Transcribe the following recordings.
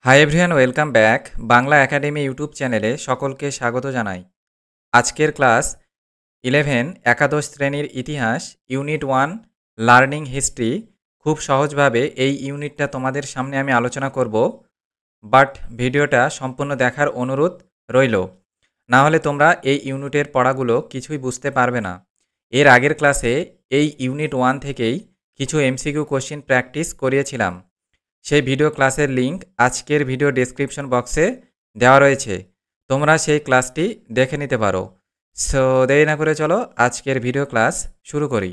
Hi everyone, welcome back Bangla academy YouTube চ্যানেলে সকলকে স্বাগত জানাই। আজকের ক্লাস 11 একাদশ শ্রেণীর ইতিহাস ইউনিট 1 লার্নিং হিস্ট্রি। খুব সহজভাবে এই ইউনিটটা তোমাদের সামনে আমি আলোচনা করব, বাট ভিডিওটা সম্পূর্ণ দেখার অনুরোধ রইল, না হলে তোমরা এই ইউনিটের পড়াগুলো কিছুই বুঝতে পারবে না। এর আগের ক্লাসে এই ইউনিট 1 থেকেই কিছু এমসিকিউ কোশ্চেন প্র্যাকটিস করিয়েছিলাম। সেই ভিডিও ক্লাসের লিঙ্ক আজকের ভিডিও ডেসক্রিপশন বক্সে দেওয়া রয়েছে, তোমরা সেই ক্লাসটি দেখে নিতে পারো। সো দেরি না করে চলো আজকের ভিডিও ক্লাস শুরু করি।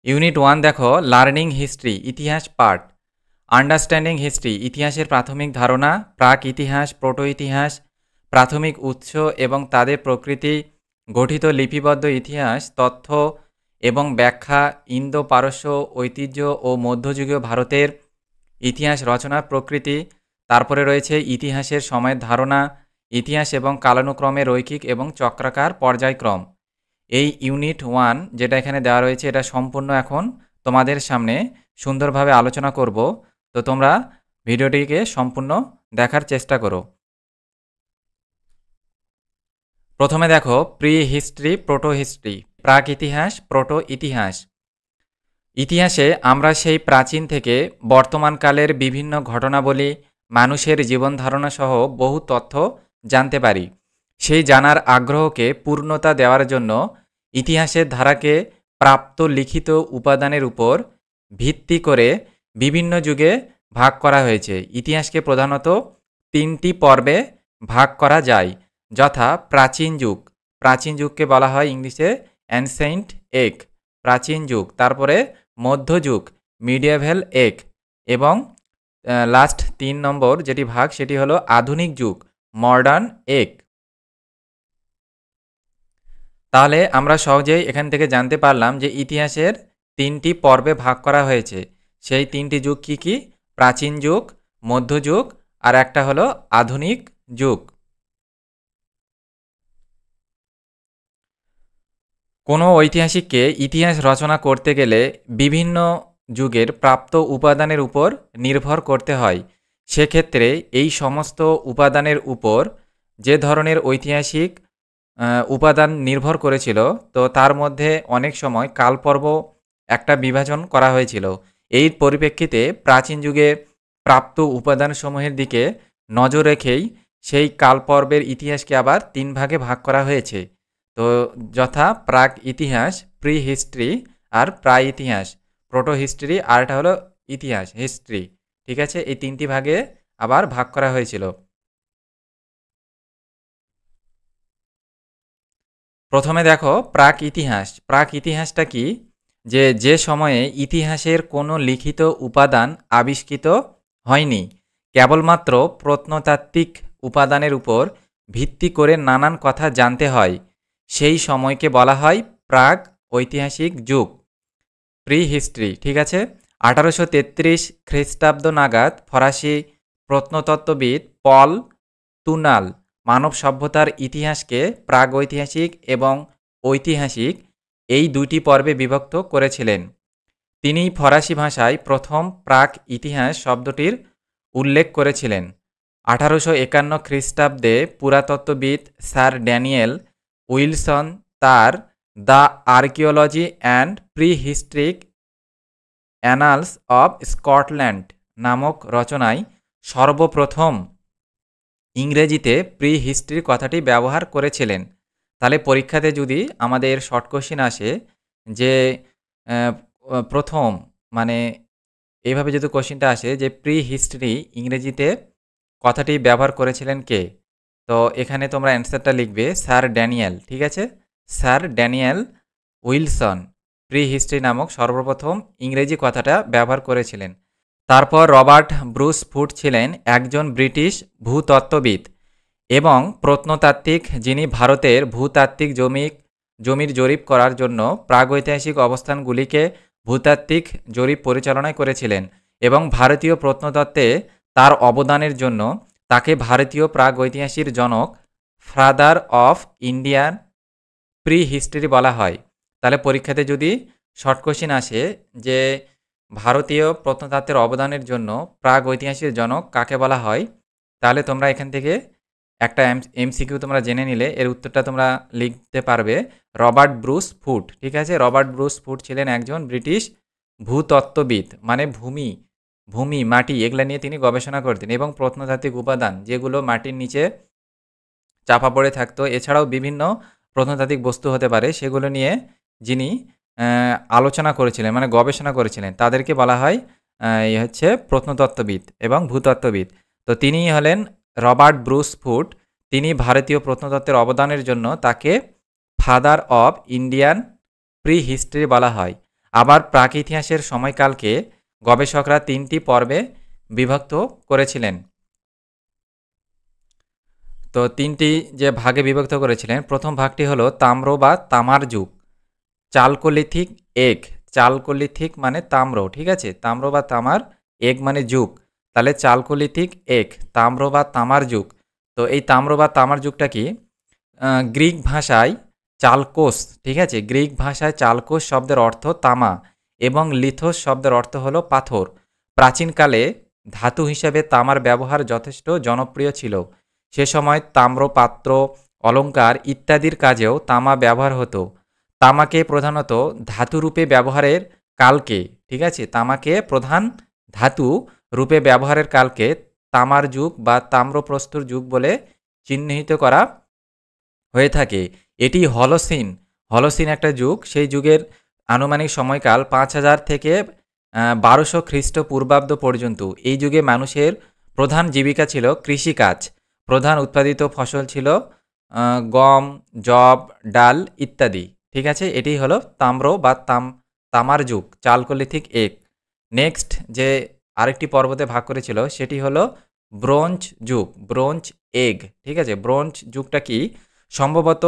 ইউনিট 1 দেখো, লার্নিং হিস্ট্রি ইতিহাস পার্ট। আন্ডারস্ট্যান্ডিং হিস্ট্রি ইতিহাসের প্রাথমিক ধারণা, প্রাক ইতিহাস, প্রোটো ইতিহাস, প্রাথমিক উৎস এবং তাদের প্রকৃতি, গঠিত লিপিবদ্ধ ইতিহাস, তথ্য এবং ব্যাখ্যা, ইন্দো পারস্য ঐতিহ্য ও মধ্যযুগীয় ভারতের ইতিহাস রচনার প্রকৃতি। তারপরে রয়েছে ইতিহাসের সময়ের ধারণা, ইতিহাস এবং কালানুক্রমে রৈখিক এবং চক্রাকার পর্যায়ক্রম। এই ইউনিট 1 যেটা এখানে দেওয়া রয়েছে এটা সম্পূর্ণ এখন তোমাদের সামনে সুন্দরভাবে আলোচনা করব, তো তোমরা ভিডিওটিকে সম্পূর্ণ দেখার চেষ্টা করো। প্রথমে দেখো প্রি হিস্ট্রি, প্রোটো হিস্ট্রি, প্রাক ইতিহাস, প্রোটো ইতিহাস। ইতিহাসে আমরা সেই প্রাচীন থেকে বর্তমানকালের বিভিন্ন ঘটনাবলী, মানুষের জীবন ধারণা সহ বহু তথ্য জানতে পারি। সেই জানার আগ্রহকে পূর্ণতা দেওয়ার জন্য ইতিহাসের ধারাকে প্রাপ্ত লিখিত উপাদানের উপর ভিত্তি করে বিভিন্ন যুগে ভাগ করা হয়েছে। ইতিহাসকে প্রধানত 3টি পর্বে ভাগ করা যায়, যথা প্রাচীন যুগ, প্রাচীন যুগকে বলা হয় ইংলিশে অ্যানসেন্ট এগ, প্রাচীন যুগ। তারপরে মধ্যযুগ, মিডিয়েভেল এগ, এবং লাস্ট 3 নম্বর যেটি ভাগ সেটি হলো আধুনিক যুগ, মডার্ন এগ। তাহলে আমরা সহজেই এখান থেকে জানতে পারলাম যে ইতিহাসের 3টি পর্বে ভাগ করা হয়েছে। সেই 3টি যুগ কি কি? প্রাচীন যুগ, মধ্যযুগ, আর একটা হলো আধুনিক যুগ। কোনো ঐতিহাসিককে ইতিহাস রচনা করতে গেলে বিভিন্ন যুগের প্রাপ্ত উপাদানের উপর নির্ভর করতে হয়। সেক্ষেত্রে এই সমস্ত উপাদানের উপর যে ধরনের ঐতিহাসিক উপাদান নির্ভর করেছিল, তো তার মধ্যে অনেক সময় কালপর্ব একটা বিভাজন করা হয়েছিল। এই পরিপ্রেক্ষিতে প্রাচীন যুগে প্রাপ্ত উপাদানসমূহের দিকে নজর রেখেই সেই কালপর্বের ইতিহাসকে আবার 3 ভাগে ভাগ করা হয়েছে। তো যথা প্রাক ইতিহাস, প্রি হিস্ট্রি, আর প্রায় ইতিহাস, প্রোটো হিস্ট্রি, আর এটা হলো ইতিহাস হিস্ট্রি। ঠিক আছে, এই 3টি ভাগে আবার ভাগ করা হয়েছিল। প্রথমে দেখো প্রাক ইতিহাস। প্রাক ইতিহাসটা কি? যে সময়ে ইতিহাসের কোনো লিখিত উপাদান আবিষ্কৃত হয়নি, কেবলমাত্র প্রত্নতাত্ত্বিক উপাদানের উপর ভিত্তি করে নানান কথা জানতে হয়, সেই সময়কে বলা হয় প্রাক ঐতিহাসিক যুগ, প্রি হিস্ট্রি। ঠিক আছে, 1833 খ্রিস্টাব্দ নাগাদ ফরাসি প্রত্নতত্ত্ববিদ পল তুনাল মানব সভ্যতার ইতিহাসকে প্রাগৈতিহাসিক এবং ঐতিহাসিক এই 2টি পর্বে বিভক্ত করেছিলেন। তিনি ফরাসি ভাষায় প্রথম প্রাক ইতিহাস শব্দটির উল্লেখ করেছিলেন। 1851 খ্রিস্টাব্দে পুরাতত্ত্ববিদ স্যার ড্যানিয়েল উইলসন তার the archaeology and pre historic annals of Scotland নামক রচনায় সর্বপ্রথম ইংরেজিতে প্রি হিস্ট্রির কথাটি ব্যবহার করেছিলেন। তাহলে পরীক্ষাতে যদি আমাদের শর্ট কোশ্চেন আসে যে প্রথম, মানে এইভাবে যদি কোশ্চেনটা আসে যে প্রি হিস্ট্রি ইংরেজিতে কথাটি ব্যবহার করেছিলেন কে, তো এখানে তোমরা অ্যান্সারটা লিখবে স্যার ড্যানিয়েল। ঠিক আছে, sir Daniel Wilson pre history নামক সর্বপ্রথম ইংরেজি কথাটা ব্যবহার করেছিলেন। তারপর রবার্ট ব্রুস ফুট ছিলেন একজন ব্রিটিশ ভূতত্ত্ববিদ এবং প্রত্নতাত্ত্বিক, যিনি ভারতের ভূতাত্ত্বিক জমির জরিপ করার জন্য প্রাগৈতিহাসিক অবস্থানগুলিকে ভূতাত্ত্বিক জরিপ পরিচালনা করেছিলেন এবং ভারতীয় প্রত্নতত্ত্বে তার অবদানের জন্য তাকে ভারতীয় প্রাগৈতিহাসিক জনক, father of Indian pre history বলা হয়। তাহলে পরীক্ষাতে যদি শর্ট কোশ্চেন আসে যে ভারতীয় প্রত্নতত্ত্বের অবদানের জন্য প্রাগ ঐতিহাসিক জনক কাকে বলা হয়, তাহলে তোমরা এখান থেকে একটা এমসিকিউ তোমরা জেনে নিলে এর উত্তরটা তোমরা লিখতে পারবে রবার্ট ব্রুস ফুট। ঠিক আছে, রবার্ট ব্রুস ফুট ছিলেন একজন ব্রিটিশ ভূতত্ত্ববিদ, মানে ভূমি মাটি এগুলা নিয়ে তিনি গবেষণা করতেন এবং প্রত্নতাত্ত্বিক উপাদান যেগুলো মাটির নিচে চাপা পড়ে থাকতো, এছাড়াও বিভিন্ন প্রত্নতাত্ত্বিক বস্তু হতে পারে সেগুলো নিয়ে যিনি আলোচনা করেছিলেন, মানে গবেষণা করেছিলেন, তাদেরকে বলা হয় হচ্ছে প্রত্নতত্ত্ববিদ এবং ভূতত্ত্ববিদ। তো তিনিই হলেন রবার্ট ব্রুস ফুট। তিনি ভারতীয় প্রত্নতত্ত্বের অবদানের জন্য তাকে father of Indian pre history বলা হয়। আবার প্রাক ইতিহাসের সময়কালকে গবেষকরা 3টি পর্বে বিভক্ত করেছিলেন। তো 3টি যে ভাগে বিভক্ত করেছিলেন, প্রথম ভাগটি হলো তাম্র বা তামার যুগ, চালকোলিথিক এগ, চালকোলিথিক মানে তাম্র, ঠিক আছে, তাম্র বা তামার, এগ মানে যুগ, তাহলে চালকোলিথিক এগ, তাম্র বা তামার যুগ। তো এই তাম্র বা তামার যুগটা কি, গ্রিক ভাষায় চালকোস, ঠিক আছে, গ্রিক ভাষায় চালকোস শব্দের অর্থ তামা এবং লিথোস শব্দের অর্থ হলো পাথর। প্রাচীনকালে ধাতু হিসেবে তামার ব্যবহার যথেষ্ট জনপ্রিয় ছিল। সে সময় তাম্র পাত্র, অলংকার ইত্যাদির কাজেও তামা ব্যবহার হতো। তামাকে প্রধানত ধাতু রূপে ব্যবহারের কালকে, ঠিক আছে, তামাকে প্রধান ধাতু রূপে ব্যবহারের কালকে তামার যুগ বা তাম্রপ্রস্তর যুগ বলে চিহ্নিত করা হয়ে থাকে। এটি হলোসিন একটা যুগ, সেই যুগের আনুমানিক সময়কাল 5000 থেকে 1200 খ্রিস্টপূর্বাব্দ পর্যন্ত। এই যুগে মানুষের প্রধান জীবিকা ছিল কৃষিকাজ। প্রধান উৎপাদিত ফসল ছিল গম, যব, ডাল ইত্যাদি। ঠিক আছে, এটি হলো তাম্র বা তামার যুগ, চালকোলিথিক এগ। নেক্সট যে আরেকটি পর্বতে ভাগ করেছিল সেটি হলো ব্রোঞ্জ যুগ, ব্রোঞ্জ এগ। ঠিক আছে, ব্রোঞ্জ যুগটা কি, সম্ভবত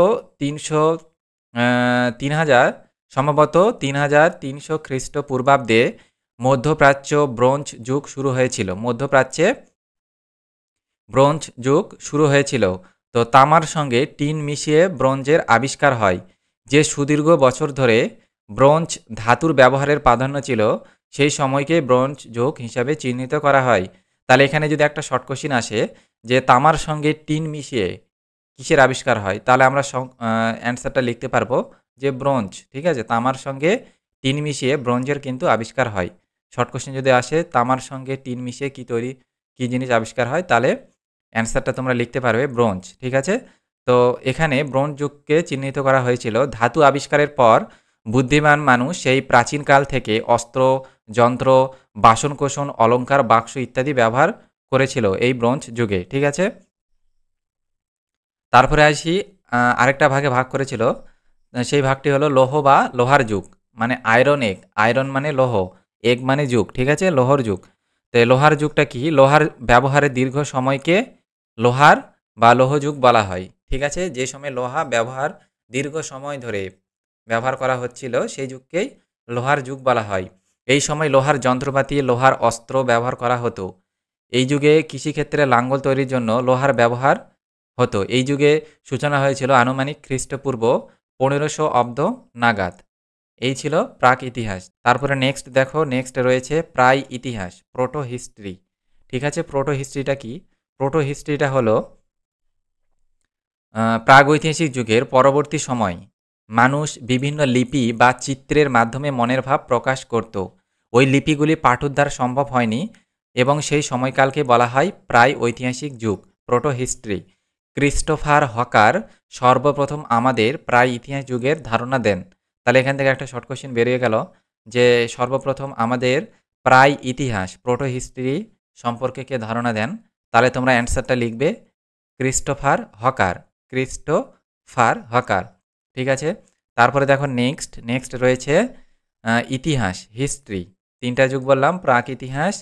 3300 খ্রিস্টপূর্বাব্দে মধ্যপ্রাচ্য ব্রোঞ্জ যুগ শুরু হয়েছিল, মধ্যপ্রাচ্যে ব্রোঞ্জ যুগ শুরু হয়েছিল। তো তামার সঙ্গে টিন মিশিয়ে ব্রোঞ্জের আবিষ্কার হয়। যে সুদীর্ঘ বছর ধরে ব্রোঞ্জ ধাতুর ব্যবহারের প্রাধান্য ছিল, সেই সময়কে ব্রোঞ্জ যুগ হিসাবে চিহ্নিত করা হয়। তাহলে এখানে যদি একটা শর্ট কোশ্চিন আসে যে তামার সঙ্গে টিন মিশিয়ে কিসের আবিষ্কার হয়, তাহলে আমরা অ্যান্সারটা লিখতে পারবো যে ব্রোঞ্জ। ঠিক আছে, তামার সঙ্গে টিন মিশিয়ে ব্রোঞ্জের কিন্তু আবিষ্কার হয়। শর্ট কোশ্চেন যদি আসে তামার সঙ্গে টিন মিশিয়ে কী জিনিস আবিষ্কার হয়, তাহলে অ্যান্সারটা তোমরা লিখতে পারবে ব্রোঞ্জ। ঠিক আছে, তো এখানে ব্রোঞ্জ যুগকে চিহ্নিত করা হয়েছিল। ধাতু আবিষ্কারের পর বুদ্ধিমান মানুষ সেই প্রাচীনকাল থেকে অস্ত্র, যন্ত্র, বাসনকোসন, অলংকার, বাক্স ইত্যাদি ব্যবহার করেছিল এই ব্রোঞ্জ যুগে। ঠিক আছে, তারপরে আসি আরেকটা ভাগে ভাগ করেছিল, সেই ভাগটি হলো লৌহ বা লোহার যুগ, মানে আয়রন এগ, আয়রন মানে লৌহ, এগ মানে যুগ। ঠিক আছে, লোহার যুগ। তো লোহার যুগটা কি, লোহার ব্যবহারের দীর্ঘ সময়কে লোহার বা লৌহ যুগ বলা হয়। ঠিক আছে, যে সময় লোহা ব্যবহার দীর্ঘ সময় ধরে ব্যবহার করা হচ্ছিল সেই যুগকেই লোহার যুগ বলা হয়। এই সময় লোহার যন্ত্রপাতি, লোহার অস্ত্র ব্যবহার করা হতো। এই যুগে কৃষিক্ষেত্রে লাঙ্গল তৈরির জন্য লোহার ব্যবহার হতো। এই যুগে সূচনা হয়েছিল আনুমানিক খ্রিস্টপূর্ব 1500 অব্দ নাগাদ। এই ছিল প্রাক ইতিহাস। তারপরে নেক্সট দেখো, নেক্সট রয়েছে প্রায় ইতিহাস, প্রোটো হিস্ট্রি। ঠিক আছে, প্রোটো হিস্ট্রিটা কি, প্রোটো হিস্ট্রিটা হলো প্রাগৈতিহাসিক যুগের পরবর্তী সময় মানুষ বিভিন্ন লিপি বা চিত্রের মাধ্যমে মনের ভাব প্রকাশ করত। ওই লিপিগুলি পাঠোদ্ধার সম্ভব হয়নি এবং সেই সময়কালকে বলা হয় প্রায় ঐতিহাসিক যুগ, প্রোটো হিস্ট্রি। ক্রিস্টোফার হকার সর্বপ্রথম আমাদের প্রায় ইতিহাস যুগের ধারণা দেন। তাহলে এখান থেকে একটা শর্ট কোশ্চেন বেরিয়ে গেল যে সর্বপ্রথম আমাদের প্রায় ইতিহাস, প্রোটো হিস্ট্রি সম্পর্কে কে ধারণা দেন, তাহলে তোমরা অ্যান্সারটা লিখবে ক্রিস্টোফার হকার, ক্রিস্টোফার হকার। ঠিক আছে, তারপরে দেখো নেক্সট রয়েছে ইতিহাস, হিস্ট্রি। 3টা যুগ বললাম, প্রাক ইতিহাস,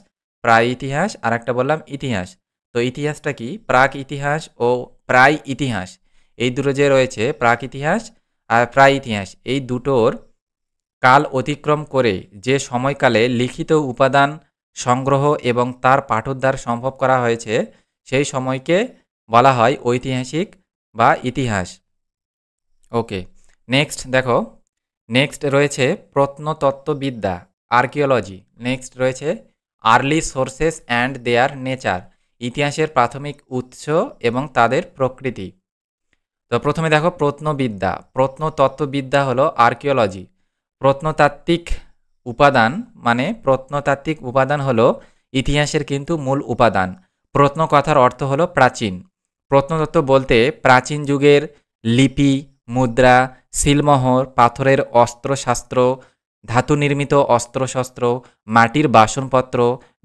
প্রায় ইতিহাস, আর একটা বললাম ইতিহাস। তো ইতিহাসটা কি, প্রাক ইতিহাস ও প্রায় ইতিহাস, এই দুটো যে রয়েছে প্রাক ইতিহাস আর প্রায় ইতিহাস, এই দুটোর কাল অতিক্রম করে যে সময়কালে লিখিত উপাদান সংগ্রহ এবং তার পাঠোদ্ধার সম্ভব করা হয়েছে সেই সময়কে বলা হয় ঐতিহাসিক বা ইতিহাস। ওকে, নেক্সট দেখো, নেক্সট রয়েছে প্রত্নতত্ত্ববিদ্যা, আর্কিওলজি। নেক্সট রয়েছে early sources and there nature, ইতিহাসের প্রাথমিক উৎস এবং তাদের প্রকৃতি। তো প্রথমে দেখো প্রত্নবিদ্যা। প্রত্নতত্ত্ববিদ্যা হলো আর্কিওলজি। প্রত্নতাত্ত্বিক উপাদান মানে প্রত্নতাত্ত্বিক উপাদান হলো ইতিহাসের কিন্তু মূল উপাদান। প্রত্ন কথার অর্থ হলো প্রাচীন। প্রত্নতত্ত্ব বলতে প্রাচীন যুগের লিপি, মুদ্রা, সিলমোহর, পাথরের অস্ত্রশাস্ত্র, ধাতু নির্মিত অস্ত্রশস্ত্র, মাটির বাসনপত্র,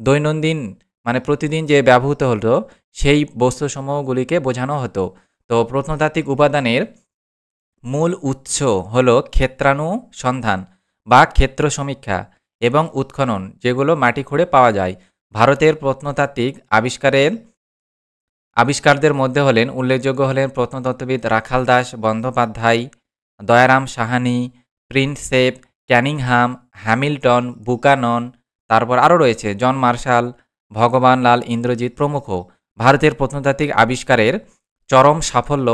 দৈনন্দিন মানে প্রতিদিন যে ব্যবহৃত হতো সেই বস্তুসমূহগুলিকে বোঝানো হতো। তো প্রত্নতাত্ত্বিক উপাদানের মূল উৎস হলো ক্ষেত্রানুসন্ধান বা ক্ষেত্র সমীক্ষা এবং উৎখনন, যেগুলো মাটি খুঁড়ে পাওয়া যায়। ভারতের প্রত্নতাত্ত্বিক আবিষ্কারদের মধ্যে উল্লেখযোগ্য হলেন প্রত্নতত্ত্ববিদ Rakhal Das Bandyopadhyay, Dayaram Sahni, Prinsep, Cunningham, Hamilton, Buchanan, তারপর আরও রয়েছে জন মার্শাল, ভগবান লাল ইন্দ্রজিৎ প্রমুখ। ভারতের প্রত্নতাত্ত্বিক আবিষ্কারের চরম সাফল্য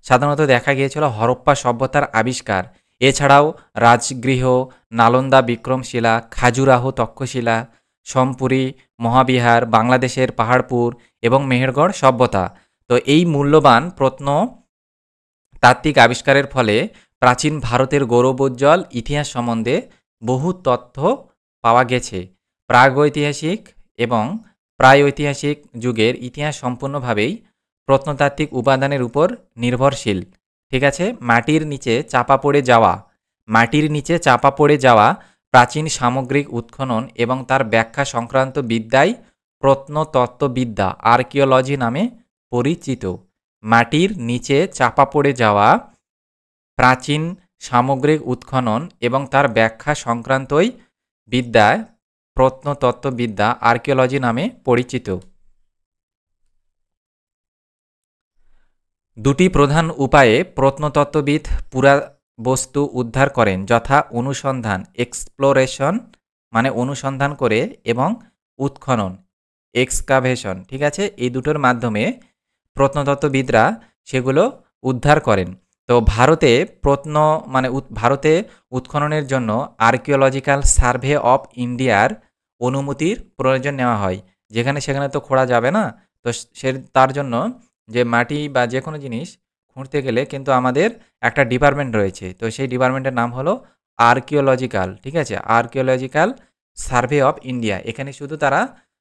সাধারণত দেখা গিয়েছিল হরপ্পা সভ্যতার আবিষ্কার। এছাড়াও রাজগৃহ, নালন্দা বিক্রমশিলা, খাজুরাহো তক্ষশিলা, সোমপুরি মহাবিহার, বাংলাদেশের পাহাড়পুর এবং মেহেরগড় সভ্যতা। তো এই মূল্যবান প্রত্নতাত্ত্বিক আবিষ্কারের ফলে প্রাচীন ভারতের গৌরবোজ্জ্বল ইতিহাস সম্বন্ধে বহু তথ্য পাওয়া গেছে। প্রাগৈতিহাসিক এবং প্রাগৈতিহাসিক যুগের ইতিহাস সম্পূর্ণভাবেই প্রত্নতাত্ত্বিক উপাদানের উপর নির্ভরশীল। ঠিক আছে, মাটির নিচে চাপা পড়ে যাওয়া প্রাচীন সামগ্রিক উৎখনন এবং তার ব্যাখ্যা সংক্রান্ত বিদ্যাই প্রত্নতত্ত্ববিদ্যা, আর্কিওলজি নামে পরিচিত। মাটির নিচে চাপা পড়ে যাওয়া প্রাচীন সামগ্রিক উৎখনন এবং তার ব্যাখ্যা সংক্রান্তই বিদ্যায় প্রত্নতত্ত্ববিদ্যা, আর্কিওলজি নামে পরিচিত। দুটি প্রধান উপায়ে প্রত্নতত্ত্ববিদ পুরাবস্তু উদ্ধার করেন, যথা অনুসন্ধান, এক্সপ্লোরেশন মানে অনুসন্ধান করে, এবং উৎখনন, এক্সকাভেশন। ঠিক আছে, এই দুটোর মাধ্যমে প্রত্নতত্ত্ববিদরা সেগুলো উদ্ধার করেন। তো ভারতে ভারতে উৎখননের জন্য আর্কিওলজিক্যাল সার্ভে অফ ইন্ডিয়ার অনুমতির প্রয়োজন নেওয়া হয়। যেখানে সেখানে তো খোঁড়া যাবে না, তো তার জন্য যে মাটি বা যে কোনো জিনিস খুঁড়তে গেলে কিন্তু আমাদের একটা ডিপার্টমেন্ট রয়েছে। তো সেই ডিপার্টমেন্টের নাম হলো আর্কিওলজিক্যাল। ঠিক আছে, আর্কিওলজিক্যাল সার্ভে অফ ইন্ডিয়া। এখানে শুধু তারা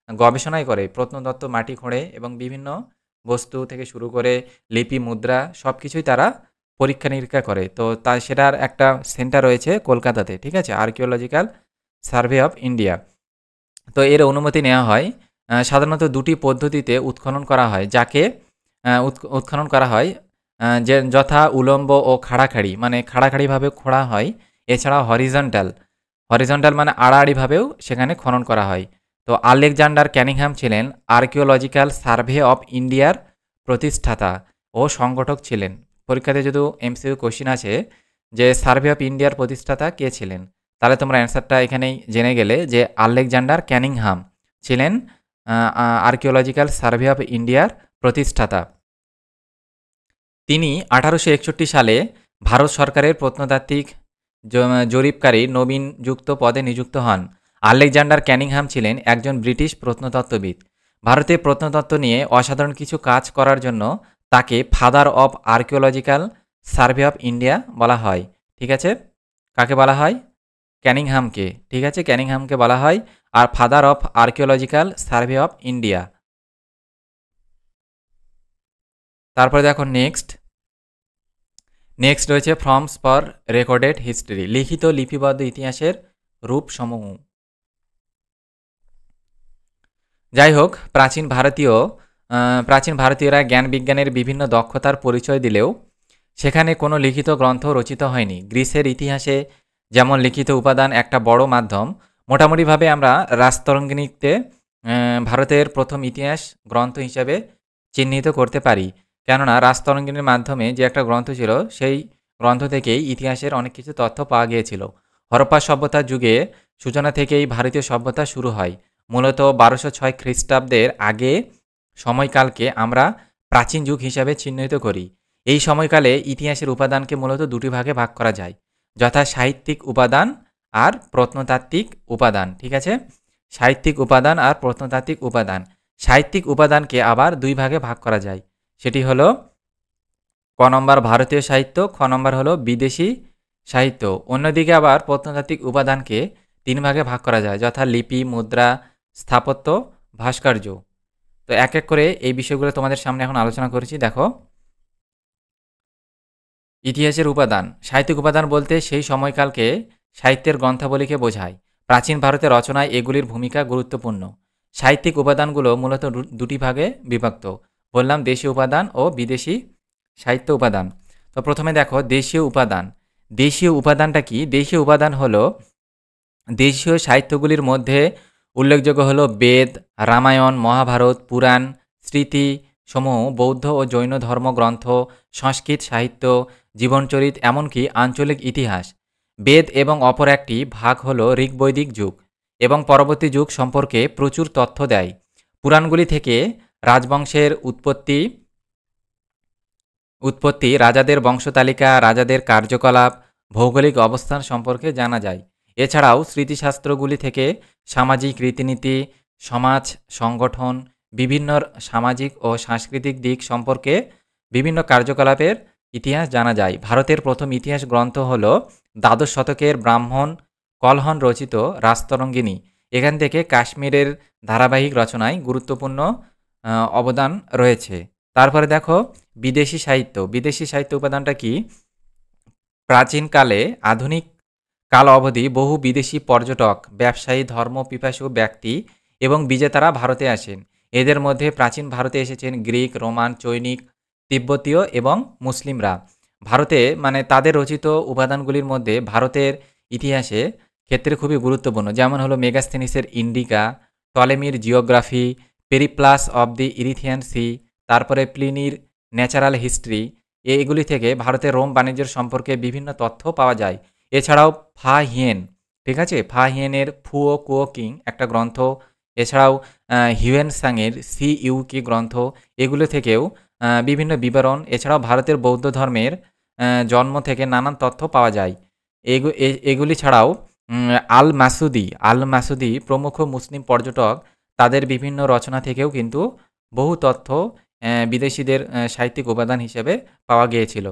গবেষণাই করে, প্রত্নতত্ত্ব, মাটি খোঁড়ে এবং বিভিন্ন বস্তু থেকে শুরু করে লিপি, মুদ্রা সব কিছুই তারা পরীক্ষা নিরীক্ষা করে। তো সেটার একটা সেন্টার রয়েছে কলকাতাতে। ঠিক আছে, আর্কিওলজিক্যাল সার্ভে অফ ইন্ডিয়া। তো এর অনুমতি নেওয়া হয়। সাধারণত দুটি পদ্ধতিতে উৎখনন করা হয়, যাকে উৎখনন করা হয় যে যথা উলম্ব ও খাড়াখাড়ি, মানে খাড়াখাড়িভাবে খোঁড়া হয়। এছাড়াও হরিজন্টাল মানে আড়াআড়িভাবেও সেখানে খনন করা হয়। তো আলেকজান্ডার ক্যানিংহাম ছিলেন আর্কিওলজিক্যাল সার্ভে অফ ইন্ডিয়ার প্রতিষ্ঠাতা ও সংগঠক ছিলেন। পরীক্ষাতে যদি এমসিকিউ কোশ্চিন আছে যে সার্ভে অফ ইন্ডিয়ার প্রতিষ্ঠাতা কে ছিলেন, তাহলে তোমরা অ্যান্সারটা এখানেই জেনে গেলে যে আলেকজান্ডার ক্যানিংহাম ছিলেন আর্কিওলজিক্যাল সার্ভে অফ ইন্ডিয়ার প্রতিষ্ঠাতা। তিনি 1861 সালে ভারত সরকারের প্রত্নতাত্ত্বিক জরিপকারী নবীন যুক্ত পদে নিযুক্ত হন। আলেকজান্ডার ক্যানিংহাম ছিলেন একজন ব্রিটিশ প্রত্নতত্ত্ববিদ। ভারতে প্রত্নতত্ত্ব নিয়ে অসাধারণ কিছু কাজ করার জন্য তাকে father of archaeological survey of India বলা হয়। ঠিক আছে, কাকে বলা হয়? ক্যানিংহামকে। ঠিক আছে, ক্যানিংহামকে বলা হয় আর father of archaeological survey of India. তারপরে দেখো নেক্সট রয়েছে ফর্মস ফর রেকর্ডেড হিস্ট্রি, লিখিত লিপিবদ্ধ ইতিহাসের রূপসমূহ। যাই হোক, প্রাচীন ভারতীয়রা জ্ঞান বিজ্ঞানের বিভিন্ন দক্ষতার পরিচয় দিলেও সেখানে কোনো লিখিত গ্রন্থ রচিত হয়নি। গ্রিসের ইতিহাসে যেমন লিখিত উপাদান একটা বড় মাধ্যম, মোটামুটিভাবে আমরা রাজতরঙ্গিনীতে ভারতের প্রথম ইতিহাস গ্রন্থ হিসেবে চিহ্নিত করতে পারি। কেননা রাজতরঙ্গিনীর মাধ্যমে যে একটা গ্রন্থ ছিল, সেই গ্রন্থ থেকেই ইতিহাসের অনেক কিছু তথ্য পাওয়া গিয়েছিল। হরপ্পা সভ্যতার যুগে সূচনা থেকেই ভারতীয় সভ্যতা শুরু হয়। মূলত 1206 খ্রিস্টাব্দের আগে সময়কালকে আমরা প্রাচীন যুগ হিসাবে চিহ্নিত করি। এই সময়কালে ইতিহাসের উপাদানকে মূলত দুটি ভাগে ভাগ করা যায়, যথা সাহিত্যিক উপাদান আর প্রত্নতাত্ত্বিক উপাদান। ঠিক আছে, সাহিত্যিক উপাদান আর প্রত্নতাত্ত্বিক উপাদান। সাহিত্যিক উপাদানকে আবার দুই ভাগে ভাগ করা যায়, সেটি হলো ক নম্বর ভারতীয় সাহিত্য, খ নম্বর হলো বিদেশি সাহিত্য। অন্যদিকে আবার প্রত্নতাত্ত্বিক উপাদানকে তিন ভাগে ভাগ করা যায়, যথা লিপি, মুদ্রা, স্থাপত্য, ভাস্কর্য। তো এক এক করে এই বিষয়গুলো তোমাদের সামনে এখন আলোচনা করেছি। দেখো, ইতিহাসের উপাদান। সাহিত্যিক উপাদান বলতে সেই সময়কালকে সাহিত্যের গ্রন্থাবলীকে বোঝায়। প্রাচীন ভারতের রচনায় এগুলির ভূমিকা গুরুত্বপূর্ণ। সাহিত্যিক উপাদানগুলো মূলত দুটি ভাগে বিভক্ত, বললাম দেশীয় উপাদান ও বিদেশি সাহিত্য উপাদান। তো প্রথমে দেখো দেশীয় উপাদান। দেশীয় উপাদানটা কি? দেশীয় উপাদান হলো দেশীয় সাহিত্যগুলির মধ্যে উল্লেখযোগ্য হলো বেদ, রামায়ণ, মহাভারত, পুরাণ, স্মৃতি সমূহ, বৌদ্ধ ও জৈন ধর্মগ্রন্থ, সংস্কৃত সাহিত্য, জীবনচরিত, এমনকি আঞ্চলিক ইতিহাস। বেদ এবং অপর একটি ভাগ হলো ঋগ্বৈদিক যুগ এবং পরবর্তী যুগ সম্পর্কে প্রচুর তথ্য দেয়। পুরাণগুলি থেকে রাজবংশের উৎপত্তি, রাজাদের বংশতালিকা, রাজাদের কার্যকলাপ, ভৌগোলিক অবস্থান সম্পর্কে জানা যায়। এছাড়াও স্মৃতিশাস্ত্রগুলি থেকে সামাজিক রীতিনীতি, সমাজ সংগঠন, বিভিন্ন সামাজিক ও সাংস্কৃতিক দিক সম্পর্কে বিভিন্ন কার্যকলাপের ইতিহাস জানা যায়। ভারতের প্রথম ইতিহাস গ্রন্থ হল দ্বাদশ শতকের ব্রাহ্মণ কলহন রচিত রাজতরঙ্গিনী। এখান থেকে কাশ্মীরের ধারাবাহিক রচনায় গুরুত্বপূর্ণ অবদান রয়েছে। তারপরে দেখো বিদেশি সাহিত্য। বিদেশি সাহিত্য উপাদানটা কি? প্রাচীনকালে আধুনিক কাল অবধি বহু বিদেশি পর্যটক, ব্যবসায়ী, ধর্মপিপাসু ব্যক্তি এবং বিজেতারা ভারতে আসেন। এদের মধ্যে প্রাচীন ভারতে এসেছেন গ্রিক, রোমান, চৈনিক, তিব্বতীয় এবং মুসলিমরা। ভারতে তাদের রচিত উপাদানগুলির মধ্যে ভারতের ইতিহাসে ক্ষেত্রে খুবই গুরুত্বপূর্ণ, যেমন হলো মেগাস্থেনিসের ইন্ডিকা, টলেমির geography, Periplus of the Erythraean sea, তারপরে প্লিনির ন্যাচারাল হিস্ট্রি। এগুলি থেকে ভারতের রোম বাণিজ্যের সম্পর্কে বিভিন্ন তথ্য পাওয়া যায়। এছাড়াও ফা হিয়েন, ঠিক আছে, ফা হিয়েনের ফুও কুও কিং একটা গ্রন্থ, এছাড়াও হিউয়েন সাংয়ের সি ইউ কি গ্রন্থ, এগুলো থেকেও বিভিন্ন বিবরণ, এছাড়াও ভারতের বৌদ্ধ ধর্মের জন্ম থেকে নানান তথ্য পাওয়া যায়। এগুলি ছাড়াও আল মাসুদি প্রমুখ মুসলিম পর্যটক, তাদের বিভিন্ন রচনা থেকেও কিন্তু বহু তথ্য বিদেশিদের সাহিত্যিক উপাদান হিসেবে পাওয়া গিয়েছিল।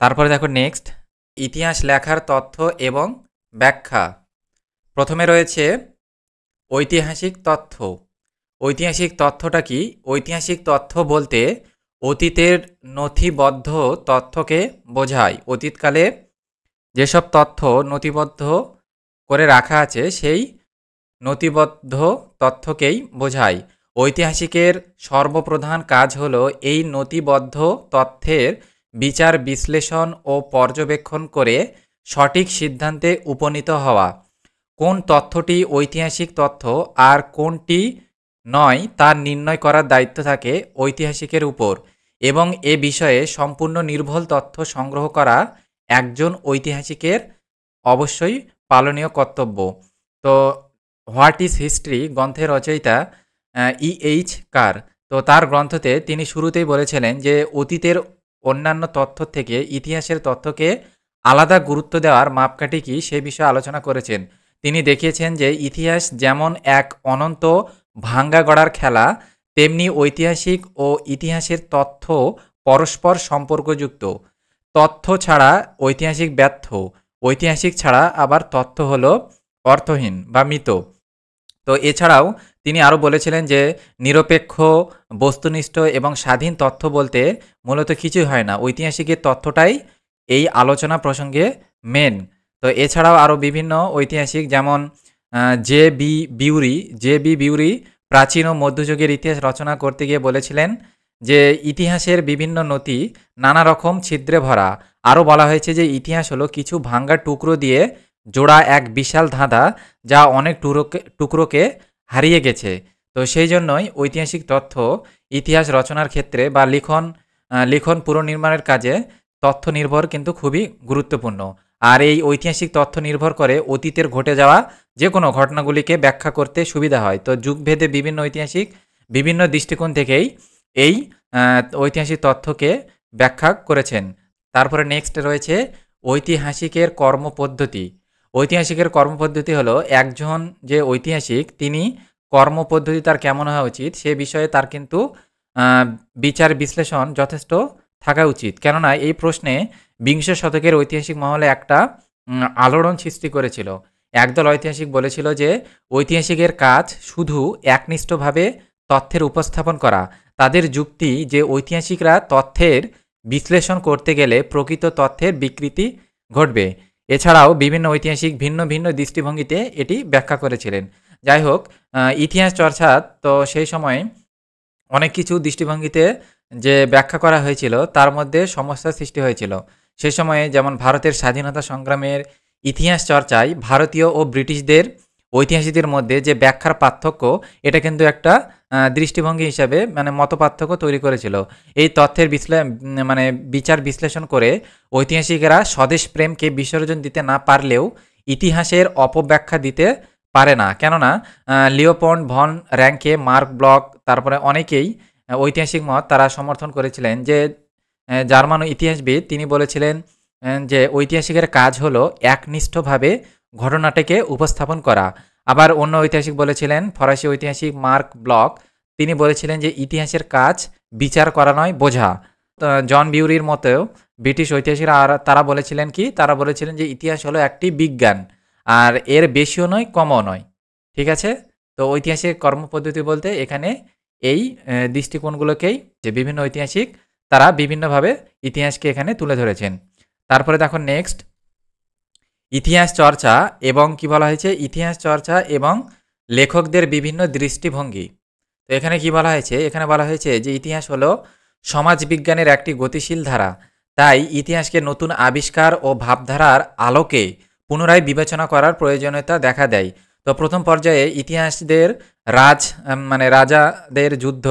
তারপরে দেখো নেক্সট, ইতিহাস লেখার তথ্য এবং ব্যাখ্যা। প্রথমে রয়েছে ঐতিহাসিক তথ্য। ঐতিহাসিক তথ্যটা কি? ঐতিহাসিক তথ্য বলতে অতীতের নথিবদ্ধ তথ্যকে বোঝায়। অতীতকালে যেসব তথ্য নথিবদ্ধ করে রাখা আছে সেই নথিবদ্ধ তথ্যকেই বোঝায়। ঐতিহাসিকের সর্বপ্রধান কাজ হলো এই নথিবদ্ধ তথ্যের বিচার, বিশ্লেষণ ও পর্যবেক্ষণ করে সঠিক সিদ্ধান্তে উপনীত হওয়া। কোন তথ্যটি ঐতিহাসিক তথ্য আর কোনটি নয় তা নির্ণয় করার দায়িত্ব থাকে ঐতিহাসিকের উপর, এবং এ বিষয়ে সম্পূর্ণ নির্ভুল তথ্য সংগ্রহ করা একজন ঐতিহাসিকের অবশ্যই পালনীয় কর্তব্য। তো হোয়াট ইজ হিস্ট্রি গ্রন্থের রচয়িতা E.H. কার, তো তার গ্রন্থতে তিনি শুরুতেই বলেছিলেন যে অতীতের অন্যান্য তথ্য থেকে ইতিহাসের তথ্যকে আলাদা গুরুত্ব দেওয়ার মাপকাঠি কী সে বিষয়ে আলোচনা করেছেন। তিনি দেখিয়েছেন যে ইতিহাস যেমন এক অনন্ত ভাঙ্গা গড়ার খেলা, তেমনি ঐতিহাসিক ও ইতিহাসের তথ্য পরস্পর সম্পর্কযুক্ত। তথ্য ছাড়া ঐতিহাসিক ব্যর্থ, ঐতিহাসিক ছাড়া আবার তথ্য হলো অর্থহীন বা মৃত। তো এছাড়াও তিনি আরও বলেছিলেন যে নিরপেক্ষ, বস্তুনিষ্ঠ এবং স্বাধীন তথ্য বলতে মূলত কিছুই হয় না, ঐতিহাসিকের তথ্যটাই এই আলোচনা প্রসঙ্গে মেন। তো এছাড়াও আরও বিভিন্ন ঐতিহাসিক যেমন জে বি বিউরি প্রাচীন ও মধ্যযুগের ইতিহাস রচনা করতে গিয়ে বলেছিলেন যে ইতিহাসের বিভিন্ন নথি নানা রকম ছিদ্রে ভরা। আরও বলা হয়েছে যে ইতিহাস হলো কিছু ভাঙ্গা টুকরো দিয়ে জোড়া এক বিশাল ধাঁধা, যা অনেক টুকরোকে হারিয়ে গেছে। তো সেই জন্যই ঐতিহাসিক তথ্য ইতিহাস রচনার ক্ষেত্রে বা লিখন পুনর্নির্মাণের কাজে তথ্য নির্ভর কিন্তু খুবই গুরুত্বপূর্ণ। আর এই ঐতিহাসিক তথ্য নির্ভর করে অতীতের ঘটে যাওয়া যে কোনো ঘটনাগুলিকে ব্যাখ্যা করতে সুবিধা হয়। তো যুগভেদে বিভিন্ন ঐতিহাসিক বিভিন্ন দৃষ্টিকোণ থেকেই এই ঐতিহাসিক তথ্যকে ব্যাখ্যা করেছেন। তারপরে নেক্সট রয়েছে ঐতিহাসিকের কর্মপদ্ধতি। ঐতিহাসিকের কর্মপদ্ধতি হলো একজন যে ঐতিহাসিক তিনি কর্মপদ্ধতি তার কেমন হওয়া উচিত সে বিষয়ে তার কিন্তু আ বিচার বিশ্লেষণ যথেষ্ট থাকা উচিত। কেননা এই প্রশ্নে বিংশ শতকের ঐতিহাসিক মহলে একটা আলোড়ন সৃষ্টি করেছিল। একদল ঐতিহাসিক বলেছিল যে ঐতিহাসিকের কাজ শুধু একনিষ্ঠভাবে তথ্যের উপস্থাপন করা। তাদের যুক্তি যে ঐতিহাসিকরা তথ্যের বিশ্লেষণ করতে গেলে প্রকৃত তথ্যের বিকৃতি ঘটবে। এছাড়াও বিভিন্ন ঐতিহাসিক ভিন্ন ভিন্ন দৃষ্টিভঙ্গিতে এটি ব্যাখ্যা করেছিলেন। যাই হোক, ইতিহাস চর্চা তো সেই সময়ে অনেক কিছু দৃষ্টিভঙ্গিতে যে ব্যাখ্যা করা হয়েছিল তার মধ্যে সমস্যার সৃষ্টি হয়েছিল। সে সময়ে যেমন ভারতের স্বাধীনতা সংগ্রামের ইতিহাস চর্চায় ভারতীয় ও ব্রিটিশদের ঐতিহাসিকদের মধ্যে যে ব্যাখ্যার পার্থক্য এটা কিন্তু একটা দৃষ্টিভঙ্গি হিসাবে মানে মতপার্থক্য তৈরি করেছিল। এই তথ্যের মানে বিচার বিশ্লেষণ করে ঐতিহাসিকেরা স্বদেশ প্রেমকে বিসর্জন দিতে না পারলেও ইতিহাসের অপব্যাখ্যা দিতে পারে না। কেননা লিওপল্ড ভন র্যাঙ্কে, মার্ক ব্লক তারপরে অনেকেই ঐতিহাসিক মত তারা সমর্থন করেছিলেন যে জার্মান ইতিহাসবিদ তিনি বলেছিলেন যে ঐতিহাসিকের কাজ হলো একনিষ্ঠভাবে ঘটনাটাকে উপস্থাপন করা। আবার অন্য ঐতিহাসিক বলেছিলেন ফরাসি ঐতিহাসিক মার্ক ব্লক তিনি বলেছিলেন যে ইতিহাসের কাজ বিচার করা নয় বোঝা। জন বিউরির মতো ব্রিটিশ ঐতিহাসিকরা আর তারা বলেছিলেন কি তারা বলেছিলেন যে ইতিহাস হলো একটি বিজ্ঞান আর এর বেশিও নয় কমও নয়। ঠিক আছে, তো ঐতিহাসিক কর্মপদ্ধতি বলতে এখানে এই দৃষ্টিকোণগুলোকেই যে বিভিন্ন ঐতিহাসিক তারা বিভিন্নভাবে ইতিহাসকে এখানে তুলে ধরেছেন। তারপরে দেখো নেক্সট ইতিহাস চর্চা এবং কি বলা হয়েছে ইতিহাস চর্চা এবং লেখকদের বিভিন্ন দৃষ্টিভঙ্গি। তো এখানে কি বলা হয়েছে এখানে বলা হয়েছে যে ইতিহাস হলো সমাজবিজ্ঞানের একটি গতিশীল ধারা, তাই ইতিহাসকে নতুন আবিষ্কার ও ভাবধারার আলোকে পুনরায় বিবেচনা করার প্রয়োজনীয়তা দেখা দেয়। তো প্রথম পর্যায়ে ইতিহাসদের মানে রাজাদের যুদ্ধ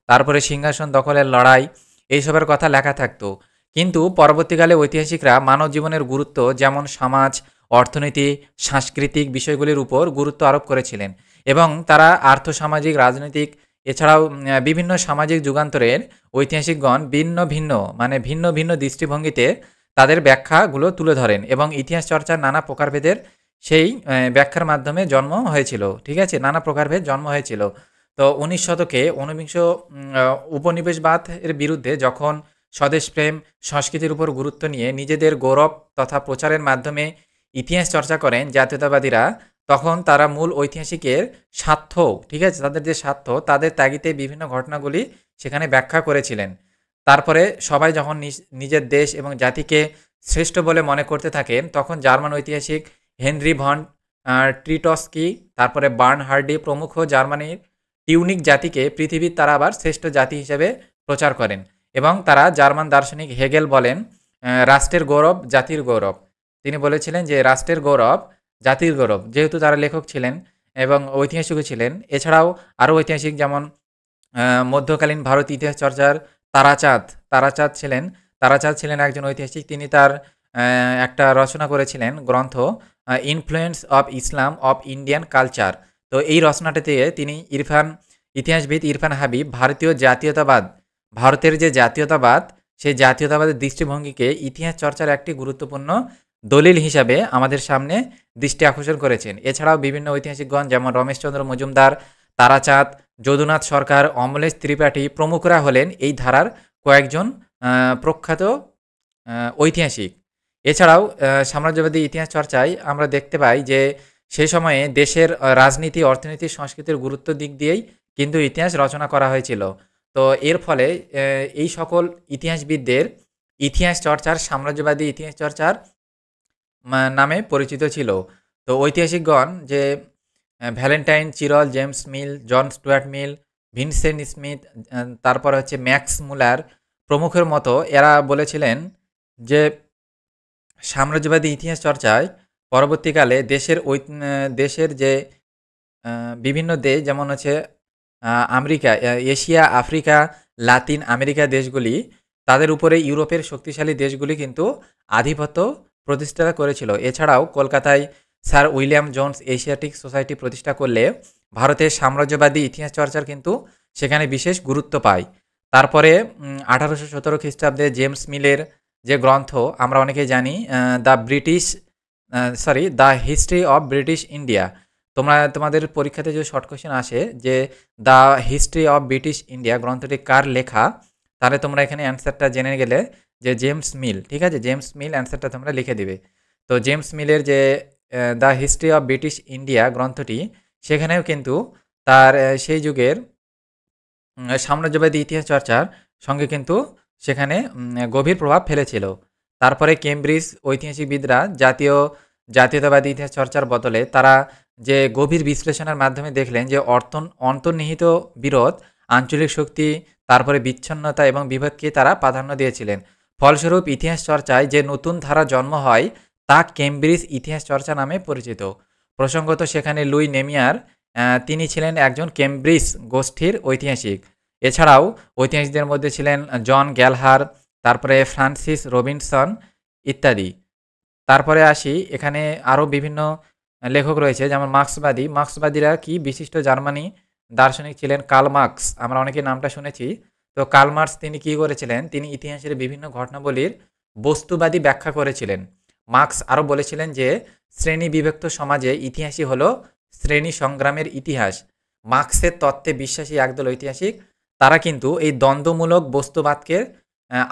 তারপরে সিংহাসন দখলের লড়াই এইসবের কথা লেখা থাকতো, কিন্তু পরবর্তীকালে ঐতিহাসিকরা মানব জীবনের গুরুত্ব যেমন সমাজ, অর্থনীতি, সাংস্কৃতিক বিষয়গুলির উপর গুরুত্ব আরোপ করেছিলেন এবং তারা আর্থসামাজিক, রাজনৈতিক এছাড়াও বিভিন্ন সামাজিক যুগান্তরের ঐতিহাসিকগণ ভিন্ন ভিন্ন দৃষ্টিভঙ্গিতে তাদের ব্যাখ্যাগুলো তুলে ধরেন এবং ইতিহাস চর্চার নানা প্রকারভেদের সেই ব্যাখ্যার মাধ্যমে জন্ম হয়েছিল। ঠিক আছে, নানা প্রকারভেদ জন্ম হয়েছিল। তো 19 শতকে ঊনবিংশ উপনিবেশবাদের বিরুদ্ধে যখন স্বদেশপ্রেম সংস্কৃতির উপর গুরুত্ব নিয়ে নিজেদের গৌরব তথা প্রচারের মাধ্যমে ইতিহাস চর্চা করেন জাতীয়তাবাদীরা, তখন তারা মূল ঐতিহাসিকের স্বার্থ, ঠিক আছে, তাদের যে স্বার্থ তাদের তাগিদে বিভিন্ন ঘটনাগুলি সেখানে ব্যাখ্যা করেছিলেন। তারপরে সবাই যখন নিজের দেশ এবং জাতিকে শ্রেষ্ঠ বলে মনে করতে থাকেন তখন জার্মান ঐতিহাসিক হেনরি ভন ট্রিটস্কি তারপরে বার্নহার্ডি প্রমুখ জার্মানির টিউনিক জাতিকে পৃথিবীর তারা আবার শ্রেষ্ঠ জাতি হিসেবে প্রচার করেন এবং তারা জার্মান দার্শনিক হেগেল বলেন রাষ্ট্রের গৌরব জাতির গৌরব। তিনি বলেছিলেন যে রাষ্ট্রের গৌরব জাতির গৌরব, যেহেতু তারা লেখক ছিলেন এবং ঐতিহাসিকও ছিলেন। এছাড়াও আরও ঐতিহাসিক যেমন মধ্যকালীন ভারত ইতিহাস চর্চার তারাচাঁদ ছিলেন একজন ঐতিহাসিক। তিনি তার একটা রচনা করেছিলেন গ্রন্থ influence of Islam of Indian culture. তো এই রচনাটিতে তিনি ইতিহাসবিদ ইরফান হাবিব ভারতের যে জাতীয়তাবাদ সেই জাতীয়তাবাদের দৃষ্টিভঙ্গিকে ইতিহাস চর্চার একটি গুরুত্বপূর্ণ দলিল হিসাবে আমাদের সামনে দৃষ্টি আকর্ষণ করেছেন। এছাড়াও বিভিন্ন ঐতিহাসিকগণ যেমন রমেশচন্দ্র মজুমদার, তারাচাঁদ, যদুনাথ সরকার, অমলেশ ত্রিপাঠী প্রমুখরা হলেন এই ধারার কয়েকজন প্রখ্যাত ঐতিহাসিক। এছাড়াও সাম্রাজ্যবাদী ইতিহাস চর্চায় আমরা দেখতে পাই যে সেই সময়ে দেশের রাজনীতি, অর্থনীতি, সংস্কৃতির গুরুত্ব দিক দিয়েই কিন্তু ইতিহাস রচনা করা হয়েছিল। তো এর ফলে এই সকল ইতিহাসবিদদের ইতিহাস চর্চার সাম্রাজ্যবাদী ইতিহাস চর্চার নামে পরিচিত ছিল। তো ঐতিহাসিকগণ যে ভ্যালেন্টাইন চিরল, জেমস মিল, জন স্টুয়ার্ট মিল, ভিনসেন্ট স্মিথ, তারপর হচ্ছে ম্যাক্স মুলার প্রমুখের মতো এরা বলেছিলেন যে সাম্রাজ্যবাদী ইতিহাস চর্চায় পরবর্তীকালে দেশের যে বিভিন্ন দেশ যেমন হচ্ছে America, Asia, Africa, Latin America দেশগুলি তাদের উপরে ইউরোপের শক্তিশালী দেশগুলি কিন্তু আধিপত্য প্রতিষ্ঠা করেছিল। এছাড়াও কলকাতায় sir William Jones Asiatic society প্রতিষ্ঠা করলে ভারতের সাম্রাজ্যবাদী ইতিহাস চর্চার কিন্তু সেখানে বিশেষ গুরুত্ব পায়। তারপরে 1817 খ্রিস্টাব্দে জেমস মিলের যে গ্রন্থ আমরা অনেকেই জানি, the British the history of British India. তোমাদের পরীক্ষাতে যে শর্ট কোয়েশ্চেন আসে যে the history of British India গ্রন্থটি কার লেখা, তাহলে তোমরা এখানে অ্যান্সারটা জেনে গেলে যে জেমস মিল, ঠিক আছে, জেমস মিল অ্যান্সারটা তোমরা লিখে দিবে। তো জেমস মিলের যে the history of British India গ্রন্থটি, সেখানেও কিন্তু তার সেই যুগের সাম্রাজ্যবাদী ইতিহাস চর্চার সঙ্গে কিন্তু সেখানে গভীর প্রভাব ফেলেছিল। তারপরে কেমব্রিজ ঐতিহাসিকবিদরা জাতীয়তাবাদী ইতিহাস চর্চার বদলে তারা যে গভীর বিশ্লেষণের মাধ্যমে দেখলেন যে অন্তর্নিহিত বিরোধ, আঞ্চলিক শক্তি, তারপরে বিচ্ছিন্নতা এবং বিভেদকে তারা প্রাধান্য দিয়েছিলেন। ফলস্বরূপ ইতিহাস চর্চায় যে নতুন ধারা জন্ম হয় তা কেমব্রিজ ইতিহাস চর্চা নামে পরিচিত। প্রসঙ্গত সেখানে লুই নেমিয়ার, তিনি ছিলেন একজন কেমব্রিজ গোষ্ঠীর ঐতিহাসিক। এছাড়াও ঐতিহাসিকদের মধ্যে ছিলেন জন গ্যালহার, তারপরে ফ্রান্সিস রবিনসন ইত্যাদি। তারপরে আসি, এখানে আরও বিভিন্ন লেখক রয়েছে, যেমন মার্ক্সবাদীরা কি বিশিষ্ট জার্মানি দার্শনিক ছিলেন কার্ল মার্কস, আমরা অনেকে নামটা শুনেছি। তো কার্ল মার্কস তিনি কী করেছিলেন, তিনি ইতিহাসের বিভিন্ন ঘটনাবলীর বস্তুবাদী ব্যাখ্যা করেছিলেন। মার্কস আরও বলেছিলেন যে শ্রেণী বিভক্ত সমাজে ইতিহাসই হলো শ্রেণী সংগ্রামের ইতিহাস। মার্কসের তত্ত্বে বিশ্বাসী একদল ঐতিহাসিক তারা কিন্তু এই দ্বন্দ্বমূলক বস্তুবাদকে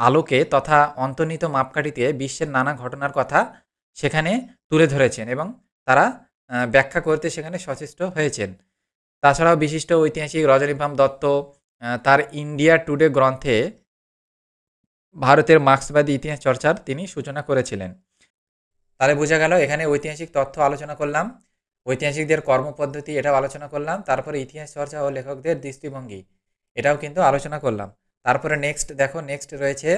আলোকে তথা অন্তর্নিহিত মাপকাঠিতে বিশ্বের নানা ঘটনার কথা সেখানে তুলে ধরেছেন এবং তারা ব্যাখ্যা করতে সেখানে সচেষ্ট হয়েছেন। তাছাড়াও বিশিষ্ট ঐতিহাসিক রজনীকান্ত দত্ত তার ইন্ডিয়া টুডে গ্রন্থে ভারতের মার্ক্সবাদী ইতিহাস চর্চার তিনি সূচনা করেছিলেন। তাহলে বোঝা গেল এখানে ঐতিহাসিক তথ্য আলোচনা করলাম, ঐতিহাসিকদের কর্মপদ্ধতি এটাও আলোচনা করলাম, তারপরে ইতিহাস চর্চা ও লেখকদের দৃষ্টিভঙ্গি এটাও কিন্তু আলোচনা করলাম। তারপরে নেক্সট রয়েছে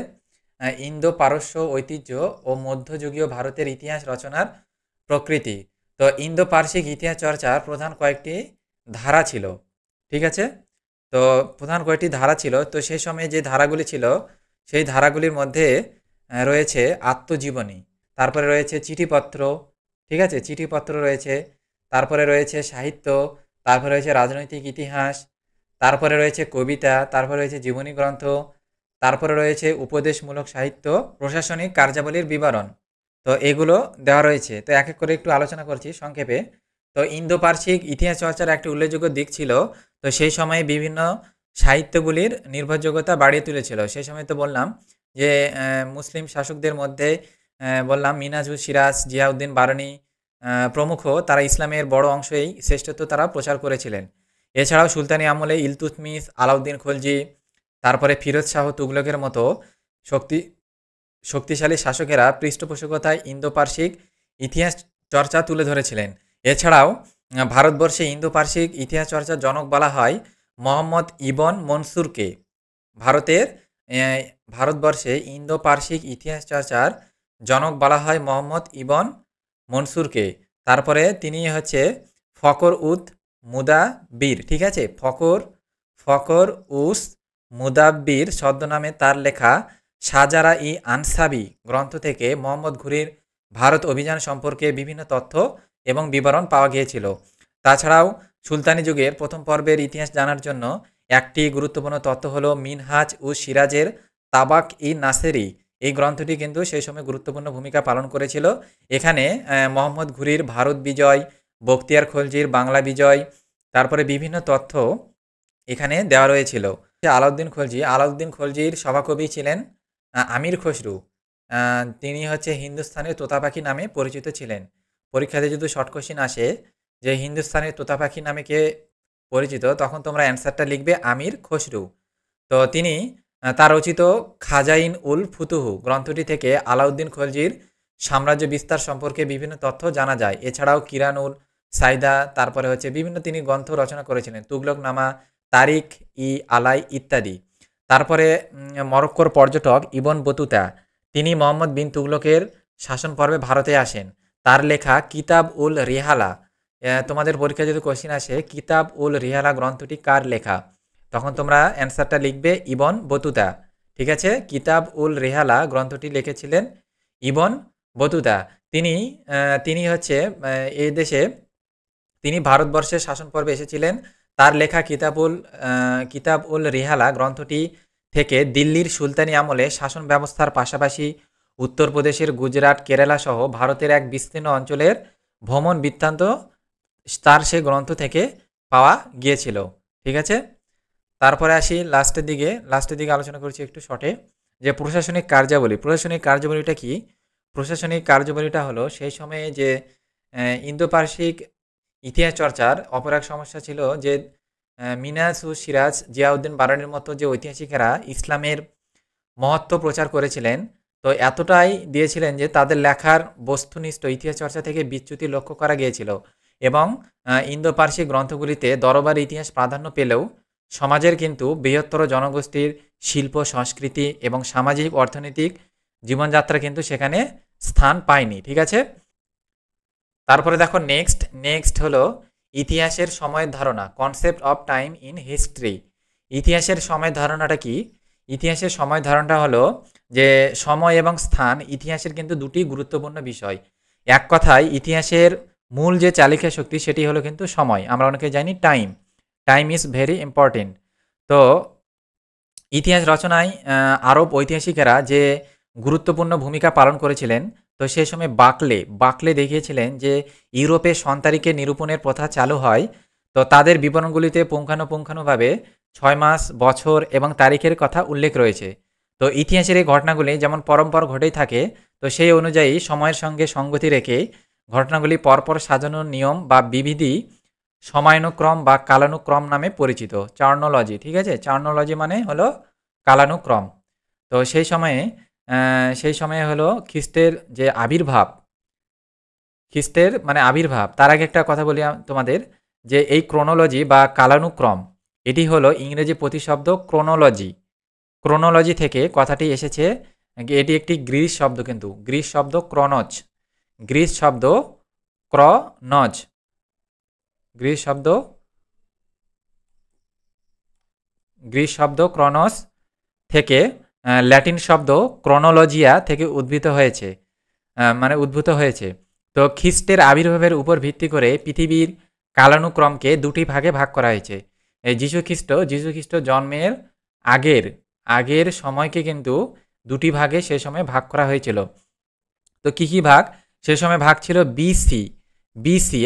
ইন্দো পারস্য ঐতিহ্য ও মধ্যযুগীয় ভারতের ইতিহাস রচনার প্রকৃতি। তো ইন্দো পার্শ্বিক ইতিহাস চর্চার প্রধান কয়েকটি ধারা ছিল, ঠিক আছে। তো প্রধান কয়েকটি ধারা ছিল, তো সেই সময়ে যে ধারাগুলি ছিল সেই ধারাগুলির মধ্যে রয়েছে আত্মজীবনী, তারপরে রয়েছে চিঠিপত্র, ঠিক আছে, চিঠিপত্র রয়েছে, তারপরে রয়েছে সাহিত্য, তারপরে রয়েছে রাজনৈতিক ইতিহাস, তারপরে রয়েছে কবিতা, তারপরে রয়েছে জীবনী গ্রন্থ, তারপরে রয়েছে উপদেশমূলক সাহিত্য, প্রশাসনিক কার্যাবলীর বিবরণ। তো এগুলো দেওয়া রয়েছে, তো এক এক করে একটু আলোচনা করছি সংক্ষেপে। তো ইন্দো পার্শ্বিক ইতিহাস চর্চার একটি উল্লেখযোগ্য দিক ছিল, তো সেই সময়ে বিভিন্ন সাহিত্যগুলির নির্ভরযোগ্যতা বাড়িয়ে তুলেছিল। সেই সময় তো বললাম যে মুসলিম শাসকদের মধ্যে বললাম মিনাজুল সিরাজ, জিয়াউদ্দিন বারানি প্রমুখ, তারা ইসলামের বড় অংশেই শ্রেষ্ঠত্ব তারা প্রচার করেছিলেন। এছাড়াও সুলতানি আমলে ইলতুৎমিশ, আলাউদ্দিন খলজি, তারপরে ফিরোজ শাহ তুগলকের মতো শক্তিশালী শাসকেরা পৃষ্ঠপোষকতায় ইন্দো পার্শ্বিক ইতিহাস চর্চা তুলে ধরেছিলেন। এছাড়াও ভারতবর্ষে ইন্দো পার্শ্বিক ইতিহাস চর্চার জনক বলা হয় মোহাম্মদ ইবন মনসুরকে। ভারতবর্ষে ইন্দো পার্শ্বিক ইতিহাস চর্চার জনক বলা হয় মোহাম্মদ ইবন মনসুরকে। তারপরে তিনি হচ্ছে ফকর উদ মুদাব্বির, ঠিক আছে, ফকর উস মুদাব্বির ছদ্মনামে তার লেখা শাজারা ই আনসাবি গ্রন্থ থেকে মোহাম্মদ ঘুরির ভারত অভিযান সম্পর্কে বিভিন্ন তথ্য এবং বিবরণ পাওয়া গিয়েছিল। তাছাড়াও সুলতানি যুগের প্রথম পর্বের ইতিহাস জানার জন্য একটি গুরুত্বপূর্ণ তথ্য হলো মিনহাজ উ সিরাজের তাবাক ই নাসেরি। এই গ্রন্থটি কিন্তু সেই সময় গুরুত্বপূর্ণ ভূমিকা পালন করেছিল। এখানে মোহাম্মদ ঘুরির ভারত বিজয়, বখতিয়ার খলজির বাংলা বিজয়, তারপরে বিভিন্ন তথ্য এখানে দেওয়া রয়েছিল। আলাউদ্দিন খলজির সভাকবি ছিলেন আমির খসরু। তিনি হচ্ছে হিন্দুস্তানের তোতা পাখি নামে পরিচিত ছিলেন। পরীক্ষাতে যদি শর্ট কোশ্চিন আসে যে হিন্দুস্তানের তোতা পাখি নামে কে পরিচিত, তখন তোমরা অ্যান্সারটা লিখবে আমির খসরু। তো তিনি তার রচিত খাজাইন উল ফুতুহু গ্রন্থটি থেকে আলাউদ্দিন খলজির সাম্রাজ্য বিস্তার সম্পর্কে বিভিন্ন তথ্য জানা যায়। এছাড়াও কিরানুল সাইদা, তারপরে হচ্ছে বিভিন্ন তিনি গ্রন্থ রচনা করেছিলেন, তুগলকনামা, তারিখ ই আলাই ইত্যাদি। তারপরে মরক্কোর পর্যটক ইবন বতুতা, তিনি মোহাম্মদ বিন তুগলকের শাসন পর্বে ভারতে আসেন। তার লেখা কিতাব উল রিহালা, তোমাদের পরীক্ষায় যদি কোশ্চিন আসে কিতাব উল রিহালা গ্রন্থটি কার লেখা, তখন তোমরা অ্যান্সারটা লিখবে ইবন বতুতা, ঠিক আছে। কিতাব উল রেহালা গ্রন্থটি লিখেছিলেন ইবন বতুতা। তিনি হচ্ছে এই দেশে তিনি ভারতবর্ষের শাসন পর্বে এসেছিলেন। তার লেখা কিতাব উল রিহালা গ্রন্থটি থেকে দিল্লির সুলতানি আমলে শাসন ব্যবস্থার পাশাপাশি উত্তরপ্রদেশের গুজরাট কেরালা সহ ভারতের এক বিস্তীর্ণ অঞ্চলের ভ্রমণ বৃত্তান্ত তার সে গ্রন্থ থেকে পাওয়া গিয়েছিল। ঠিক আছে, তারপরে আসি লাস্টের দিকে আলোচনা করছি একটু শর্টে, যে প্রশাসনিক কার্যাবলীটা কি। প্রশাসনিক কার্যাবলীটা হলো সেই সময়ে যে ইন্দো পারসিক ইতিহাস চর্চার অপর এক সমস্যা ছিল যে মিনাস ও সিরাজ জিয়াউদ্দিন বারানির মতো যে ঐতিহাসিকেরা ইসলামের মহত্ব প্রচার করেছিলেন, তো এতটাই দিয়েছিলেন যে তাদের লেখার বস্তুনিষ্ঠ ইতিহাস চর্চা থেকে বিচ্যুতি লক্ষ্য করা গিয়েছিল এবং ইন্দো পার্সি গ্রন্থগুলিতে দরবারি ইতিহাস প্রাধান্য পেলেও সমাজের কিন্তু বৃহত্তর জনগোষ্ঠীর শিল্প সংস্কৃতি এবং সামাজিক অর্থনৈতিক জীবনযাত্রা কিন্তু সেখানে স্থান পায়নি। ঠিক আছে, তারপরে দেখো নেক্সট হলো ইতিহাসের সময়ের ধারণা, concept of time in history. ইতিহাসের সময়ের ধারণাটা কি? ইতিহাসের সময় ধারণাটা হলো যে সময় এবং স্থান ইতিহাসের কিন্তু দুটি গুরুত্বপূর্ণ বিষয়। এক কথায় ইতিহাসের মূল যে চালিকা শক্তি সেটি হলো কিন্তু সময়, আমরা অনেকে জানি টাইম ইজ ভেরি ইম্পর্টেন্ট। তো ইতিহাস রচনায় আরব ঐতিহাসিকেরা যে গুরুত্বপূর্ণ ভূমিকা পালন করেছিলেন, তো সেই সময় বাকলে দেখিয়েছিলেন যে ইউরোপে সন্তারিখে নিরূপণের প্রথা চালু হয়, তো তাদের বিবরণগুলিতে পুঙ্খানুপুঙ্খানুভাবে 6 মাস, বছর এবং তারিখের কথা উল্লেখ রয়েছে। তো ইতিহাসের এই ঘটনাগুলি যেমন পরম্পর ঘটেই থাকে, তো সেই অনুযায়ী সময়ের সঙ্গে সঙ্গতি রেখে ঘটনাগুলি পরপর সাজানোর নিয়ম বা বিবিধি সময়ানুক্রম বা কালানুক্রম নামে পরিচিত, চার্নোলজি। ঠিক আছে, চার্নোলজি মানে হলো কালানুক্রম। তো সেই সময়ে হলো খ্রিস্টের আবির্ভাব, তার আগে একটা কথা বলি তোমাদের, যে এই ক্রোনোলজি বা কালানুক্রম এটি হলো ইংরেজি প্রতিশব্দ ক্রোনোলজি থেকে কথাটি এসেছে। এটি একটি গ্রিস শব্দ, কিন্তু গ্রিস শব্দ ক্রনস থেকে ল্যাটিন শব্দ ক্রোনোলজিয়া থেকে উদ্ভূত হয়েছে। তো খ্রিস্টের আবির্ভাবের উপর ভিত্তি করে পৃথিবীর কালানুক্রমকে দুটি ভাগে ভাগ করা হয়েছে। এই যীশু খ্রিস্ট জন্মের আগের সময়কে কিন্তু দুটি ভাগে সে সময় ভাগ করা হয়েছিল। তো কি ভাগ? সে সময় ভাগ ছিল বিসি।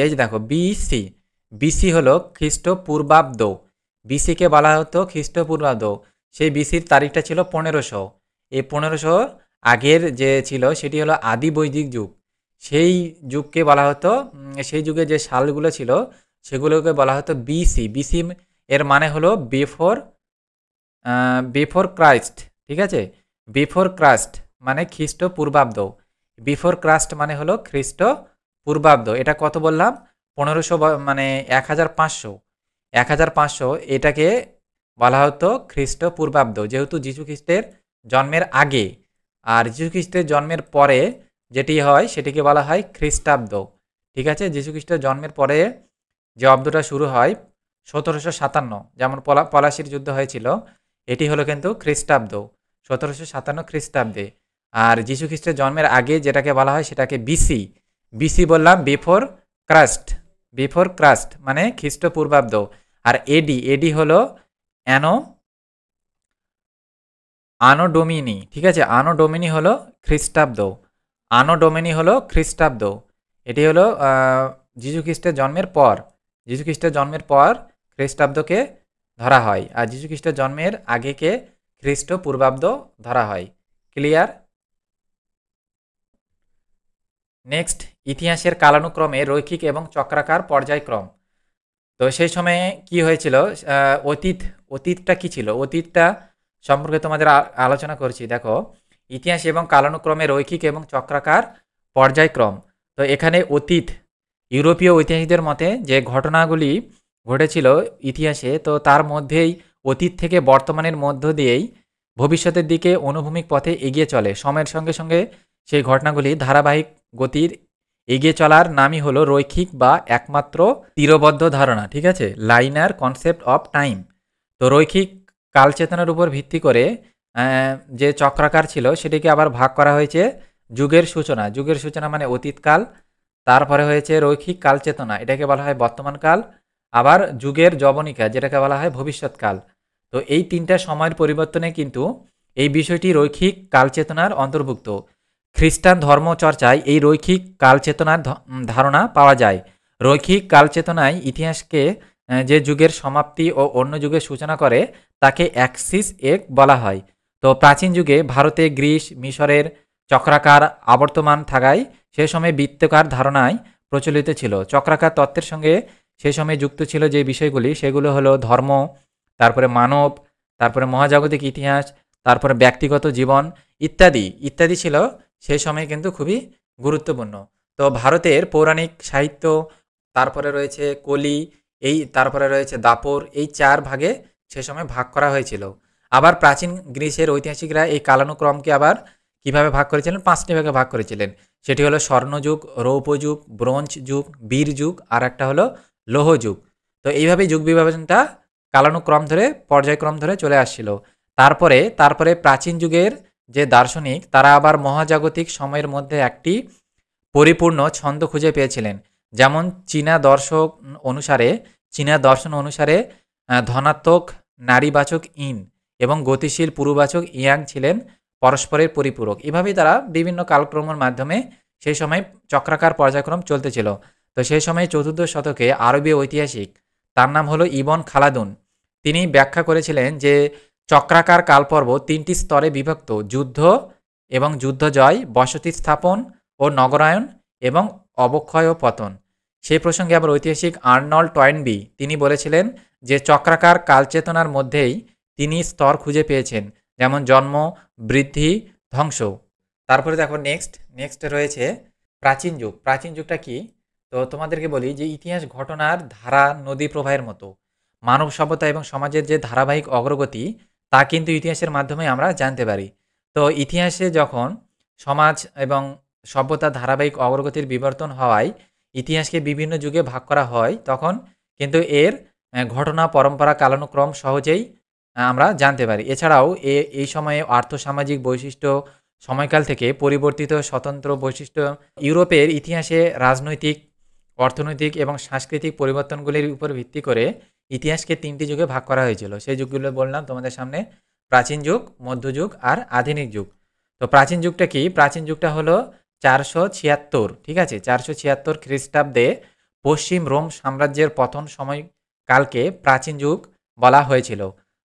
এই যে দেখো বিসি হলো খ্রিস্টপূর্বাব্দ, বিসিকে বলা হতো খ্রিস্টপূর্বাব্দ। সেই বিসির তারিখটা ছিল 1500। এই 1500 আগের যে ছিল সেটি হলো আদি বৈদিক যুগ। সেই যুগকে বলা হতো, সেই যুগে যে সালগুলো ছিল সেগুলোকে বলা হতো বিসি। এর মানে হলো বিফোর ক্রাইস্ট। ঠিক আছে, বিফোর ক্রাইস্ট মানে খ্রিস্টপূর্বাব্দ, বিফোর ক্রাইস্ট মানে হলো খ্রিস্টপূর্বাব্দ। এটা কত বললাম? 1500 মানে 1500 এটাকে বলা হতো খ্রিস্টপূর্বাব্দ, যেহেতু যীশু খ্রিস্টের জন্মের আগে। আর যীশু খ্রিস্টের জন্মের পরে যেটি হয় সেটিকে বলা হয় খ্রিস্টাব্দ। ঠিক আছে, যীশু খ্রিস্টের জন্মের পরে যে অব্দটা শুরু হয় 1757, যেমন পলাশির যুদ্ধ হয়েছিল, এটি হলো কিন্তু খ্রিস্টাব্দ, 1757 খ্রিস্টাব্দে। আর যীশু খ্রিস্টের জন্মের আগে যেটাকে বলা হয় সেটাকে বিসি বললাম, বিফোর ক্রাস্ট মানে খ্রিস্টপূর্বাব্দ। আর এডি হলো আনো ডোমিনি। ঠিক আছে, আনো ডোমিনি হলো খ্রিস্টাব্দ। এটি হলো যীশু খ্রিস্টের জন্মের পর খ্রিস্টাব্দকে ধরা হয়, আর যীশু খ্রিস্টের জন্মের আগেকে খ্রিস্টপূর্বাব্দ ধরা হয়। ক্লিয়ার? নেক্সট, ইতিহাসের কালানুক্রমে রৈখিক এবং চক্রাকার পর্যায়ক্রম। তো সেই সময়ে কি হয়েছিল, অতীতটা কি ছিল, অতীতটা সম্পর্কে তোমাদের আলোচনা করছি। দেখো, ইতিহাস এবং কালানুক্রমে রৈখিক এবং চক্রাকার পর্যায়ক্রম। তো এখানে ইউরোপীয় ঐতিহাসিকদের মতে যে ঘটনাগুলি ঘটেছিল ইতিহাসে, তো তার মধ্যেই অতীত থেকে বর্তমানের মধ্য দিয়েই ভবিষ্যতের দিকে অনুভূমিক পথে এগিয়ে চলে। সময়ের সঙ্গে সঙ্গে সেই ঘটনাগুলি ধারাবাহিক গতির এগিয়ে চলার নামই হলো রৈখিক বা একমাত্র তীরবদ্ধ ধারণা। ঠিক আছে, লাইনার কনসেপ্ট অফ টাইম। তো রৈখিক কালচেতনার উপর ভিত্তি করে যে চক্রাকার ছিল সেটিকে আবার ভাগ করা হয়েছে যুগের সূচনা মানে অতীতকাল, তারপরে হয়েছে রৈখিক কালচেতনা, এটাকে বলা হয় বর্তমানকাল, আবার যুগের যবনিকা যেটাকে বলা হয় ভবিষ্যৎকাল। তো এই ৩টা সময়ের পরিবর্তনে কিন্তু এই বিষয়টি রৈখিক কালচেতনার অন্তর্ভুক্ত। খ্রিস্টান ধর্মচর্চায় এই রৈখিক কালচেতনার ধারণা পাওয়া যায়। রৈখিক কালচেতনায় ইতিহাসকে যে যুগের সমাপ্তি ও অন্য যুগের সূচনা করে তাকে অ্যাক্সিস এক বলা হয়। তো প্রাচীন যুগে ভারতে, গ্রিস, মিশরের চক্রাকার আবর্তমান থাকায় সে সময় বৃত্তাকার ধারণায় প্রচলিত ছিল। চক্রাকার তত্ত্বের সঙ্গে সে সময় যুক্ত ছিল যে বিষয়গুলি, সেগুলো হলো ধর্ম, তারপরে মানব, তারপরে মহাজাগতিক ইতিহাস, তারপরে ব্যক্তিগত জীবন ইত্যাদি ইত্যাদি ছিল সেই সময় কিন্তু খুবই গুরুত্বপূর্ণ। তো ভারতের পৌরাণিক সাহিত্য, তারপরে রয়েছে কলি, তারপরে রয়েছে দাপর, এই ৪ ভাগে সে সময় ভাগ করা হয়েছিল। আবার প্রাচীন গ্রিসের ঐতিহাসিকরা এই কালানুক্রমকে আবার কিভাবে ভাগ করেছিলেন? ৫টি ভাগে ভাগ করেছিলেন। সেটি হলো স্বর্ণযুগ, রৌপ্য যুগ, ব্রোঞ্জ যুগ, বীর যুগ, আর একটা হলো লৌহ যুগ। তো এইভাবেই যুগ বিভাজনটা কালানুক্রম ধরে, পর্যায়ক্রম ধরে চলে আসছিল। তারপরে প্রাচীন যুগের যে দার্শনিক, তারা আবার মহাজাগতিক সময়ের মধ্যে একটি পরিপূর্ণ ছন্দ খুঁজে পেয়েছিলেন। যেমন চীনা দর্শন অনুসারে ধনাত্মক নারীবাচক ইন এবং গতিশীল পুরুবাচক ইয়াং ছিলেন পরস্পরের পরিপূরক। এভাবেই তারা বিভিন্ন কালক্রমের মাধ্যমে সেই সময় চক্রাকার পর্যায়ক্রম চলতেছিল। তো সেই সময় ৪র্দশ শতকে আরবীয় ঐতিহাসিক, তার নাম হলো ইবন খালাদুন, তিনি ব্যাখ্যা করেছিলেন যে চক্রাকার কালপর্ব ৩টি স্তরে বিভক্ত: যুদ্ধ এবং যুদ্ধজয়, বসতি স্থাপন ও নগরায়ন, এবং অবক্ষয় ও পতন। সেই প্রসঙ্গে আবার ঐতিহাসিক আর্নল্ড টয়েনবি তিনি বলেছিলেন যে চক্রাকার কালচেতনার মধ্যেই তিনি স্তর খুঁজে পেয়েছেন, যেমন জন্ম, বৃদ্ধি, ধ্বংস। তারপরে দেখো নেক্সট রয়েছে প্রাচীন যুগ। প্রাচীন যুগটা কি? তো তোমাদেরকে বলি যে ইতিহাস ঘটনার ধারা নদী প্রবাহের মতো। মানব সভ্যতা এবং সমাজের যে ধারাবাহিক অগ্রগতি, তা কিন্তু ইতিহাসের মাধ্যমে আমরা জানতে পারি। তো ইতিহাসে যখন সমাজ এবং সভ্যতার ধারাবাহিক অগ্রগতির বিবর্তন হওয়ায় ইতিহাসকে বিভিন্ন যুগে ভাগ করা হয়, তখন কিন্তু এর ঘটনা, পরম্পরা, কালানুক্রম সহজেই আমরা জানতে পারি। এছাড়াও এই সময়ে আর্থসামাজিক বৈশিষ্ট্য সময়কাল থেকে পরিবর্তিত স্বতন্ত্র বৈশিষ্ট্য ইউরোপের ইতিহাসে রাজনৈতিক, অর্থনৈতিক এবং সাংস্কৃতিক পরিবর্তনগুলির উপর ভিত্তি করে ইতিহাসকে ৩টি যুগে ভাগ করা হয়েছিল। সেই যুগগুলো বললাম তোমাদের সামনে: প্রাচীন যুগ, মধ্যযুগ আর আধুনিক যুগ। তো প্রাচীন যুগটা কি? প্রাচীন যুগটা হলো ৪৭৬, ঠিক আছে, ৪৭৬ খ্রিস্টাব্দে পশ্চিম রোম সাম্রাজ্যের পতন সময়কালকে প্রাচীন যুগ বলা হয়েছিল।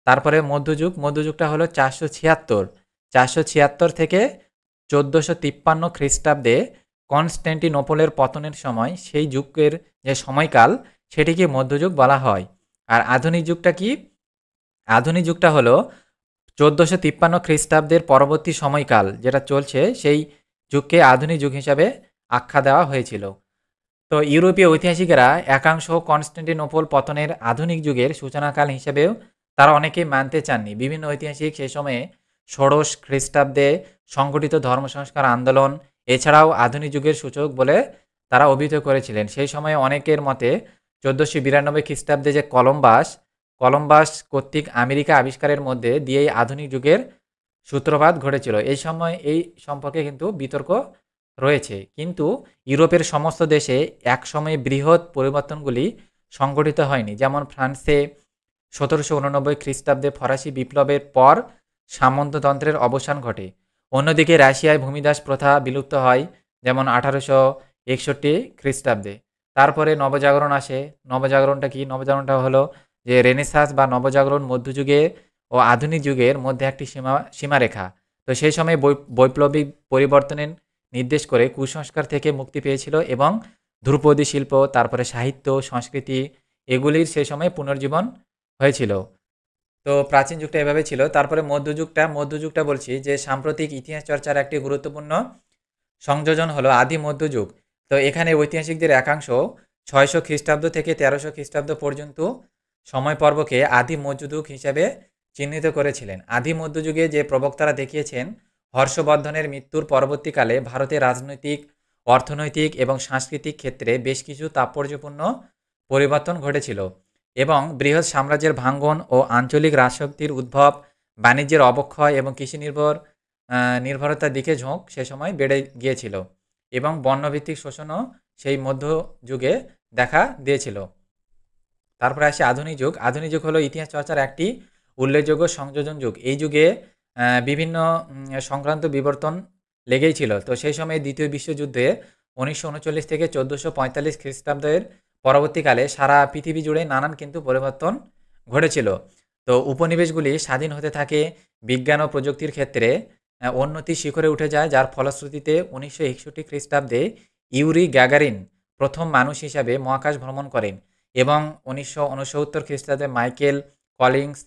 তারপরে মধ্যযুগটা হলো ৪৭৬ থেকে ১৪৫৩ খ্রিস্টাব্দে কনস্ট্যান্টিনোপলের পতনের সময়, সেই যুগের যে সময়কাল, সেটিকে মধ্যযুগ বলা হয়। আর আধুনিক যুগটা কি? আধুনিক যুগটা হলো ১৪৫৩ খ্রিস্টাব্দের পরবর্তী সময়কাল যেটা চলছে, সেই যুগকে আধুনিক যুগ হিসাবে আখ্যা দেওয়া হয়েছিল। তো ইউরোপীয় ঐতিহাসিকেরা একাংশ কনস্ট্যান্টিনোপল পতনের আধুনিক যুগের সূচনাকাল হিসেবেও তারা অনেকেই মানতে চাননি। বিভিন্ন ঐতিহাসিক সেই সময়ে ষোড়শ খ্রিস্টাব্দে সংগঠিত ধর্ম সংস্কার আন্দোলন এছাড়াও আধুনিক যুগের সূচক বলে তারা অভিহিত করেছিলেন। সেই সময়ে অনেকের মতে ১৪৯২ খ্রিস্টাব্দে যে কলম্বাস কর্তৃক আমেরিকা আবিষ্কারের মধ্যে দিয়েই আধুনিক যুগের সূত্রপাত ঘটেছিল। এই সময় এই সম্পর্কে কিন্তু বিতর্ক রয়েছে। কিন্তু ইউরোপের সমস্ত দেশে একসময়ে বৃহৎ পরিবর্তনগুলি সংঘটিত হয়নি। যেমন ফ্রান্সে ১৭৮৯ খ্রিস্টাব্দে ফরাসি বিপ্লবের পর সামন্ততন্ত্রের অবসান ঘটে। অন্যদিকে রাশিয়ায় ভূমিদাস প্রথা বিলুপ্ত হয়, যেমন ১৮৬১ খ্রিস্টাব্দে। তারপরে নবজাগরণ আসে। নবজাগরণটা কি? নবজাগরণটা হলো যে রেনেসাঁস বা নবজাগরণ মধ্যযুগে ও আধুনিক যুগের মধ্যে একটি সীমারেখা। তো সেই সময় বৈপ্লবিক পরিবর্তনের নির্দেশ করে কুসংস্কার থেকে মুক্তি পেয়েছিল এবং ধ্রুপদী শিল্প, তারপরে সাহিত্য, সংস্কৃতি, এগুলির সেই সময় পুনর্জীবন হয়েছিল। তো প্রাচীন যুগটা এভাবে ছিল। তারপরে মধ্যযুগটা বলছি যে সাম্প্রতিক ইতিহাস চর্চার একটি গুরুত্বপূর্ণ সংযোজন হলো আদি মধ্যযুগ। তো এখানে ঐতিহাসিকদের একাংশ ৬০০ খ্রিস্টাব্দ থেকে ১৩০০ খ্রিস্টাব্দ পর্যন্ত সময় পর্বকে আদি মধ্যযুগ হিসাবে চিহ্নিত করেছিলেন। আদি মধ্যযুগে যে প্রবক্তারা দেখিয়েছেন হর্ষবর্ধনের মৃত্যুর পরবর্তীকালে ভারতের রাজনৈতিক, অর্থনৈতিক এবং সাংস্কৃতিক ক্ষেত্রে বেশ কিছু তাৎপর্যপূর্ণ পরিবর্তন ঘটেছিল এবং বৃহৎ সাম্রাজ্যের ভাঙ্গন ও আঞ্চলিক রাজশক্তির উদ্ভব, বাণিজ্যের অবক্ষয় এবং কৃষি নির্ভরতার দিকে ঝোঁক সে সময় বেড়ে গিয়েছিল এবং বর্ণভিত্তিক শোষণও সেই মধ্যযুগে দেখা দিয়েছিল। তারপরে আসে আধুনিক যুগ। আধুনিক যুগ হলো ইতিহাস চর্চার একটি উল্লেখযোগ্য সংযোজন যুগ। এই যুগে বিভিন্ন সংক্রান্ত বিবর্তন লেগেই ছিল। তো সেই সময়ে দ্বিতীয় বিশ্বযুদ্ধে 1939 থেকে 1445 খ্রিস্টাব্দের পরবর্তীকালে সারা পৃথিবী জুড়ে নানান কিন্তু পরিবর্তন ঘটেছিল। তো উপনিবেশগুলি স্বাধীন হতে থাকে, বিজ্ঞান ও প্রযুক্তির ক্ষেত্রে উন্নতির শিখরে উঠে যায়, যার ফলশ্রুতিতে 1961 খ্রিস্টাব্দে ইউরি গ্যাগারিন প্রথম মানুষ হিসাবে মহাকাশ ভ্রমণ করেন এবং 1969 খ্রিস্টাব্দে Michael Collins,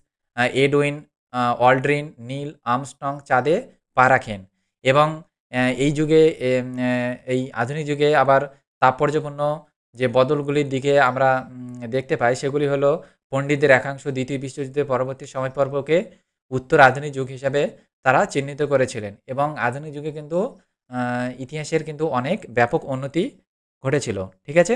Edwin Aldrin, Neil Armstrong চাঁদে পা রাখেন। এবং এই যুগে এই আধুনিক যুগে আবার তাৎপর্যপূর্ণ যে বদলগুলির দিকে আমরা দেখতে পাই সেগুলি হলো পণ্ডিতদের একাংশ দ্বিতীয় বিশ্বযুদ্ধের পরবর্তী সময় পর্বকে উত্তর আধুনিক যুগ হিসাবে তারা চিহ্নিত করেছিলেন এবং আধুনিক যুগে কিন্তু ইতিহাসের কিন্তু অনেক ব্যাপক উন্নতি ঘটেছিল। ঠিক আছে,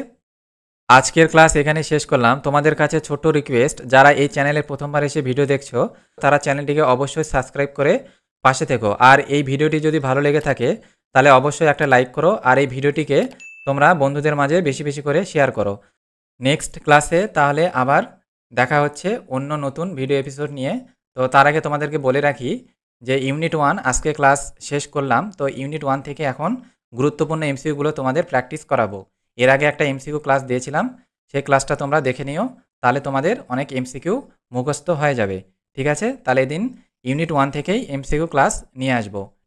আজকের ক্লাস এখানে শেষ করলাম। তোমাদের কাছে ছোট্ট রিকোয়েস্ট, যারা এই চ্যানেলে প্রথমবার এসে ভিডিও দেখছো তারা চ্যানেলটিকে অবশ্যই সাবস্ক্রাইব করে পাশে থেকো। আর এই ভিডিওটি যদি ভালো লেগে থাকে তাহলে অবশ্যই একটা লাইক করো, আর এই ভিডিওটিকে তোমরা বন্ধুদের মাঝে বেশি বেশি করে শেয়ার করো। নেক্সট ক্লাসে তাহলে আবার দেখা হচ্ছে অন্য নতুন ভিডিও এপিসোড নিয়ে। তো তার আগে তোমাদেরকে বলে রাখি যে ইউনিট 1 আজকে ক্লাস শেষ করলাম। তো ইউনিট 1 থেকে এখন গুরুত্বপূর্ণ এমসিকিউগুলো তোমাদের প্র্যাকটিস করাবো। এর আগে একটা এমসিকিউ ক্লাস দিয়েছিলাম, সেই ক্লাসটা তোমরা দেখে নিও, তাহলে তোমাদের অনেক এমসিকিউ মুখস্থ হয়ে যাবে। ঠিক আছে, তাহলে এদিন ইউনিট 1 থেকেই এমসিকিউ ক্লাস নিয়ে আসবো।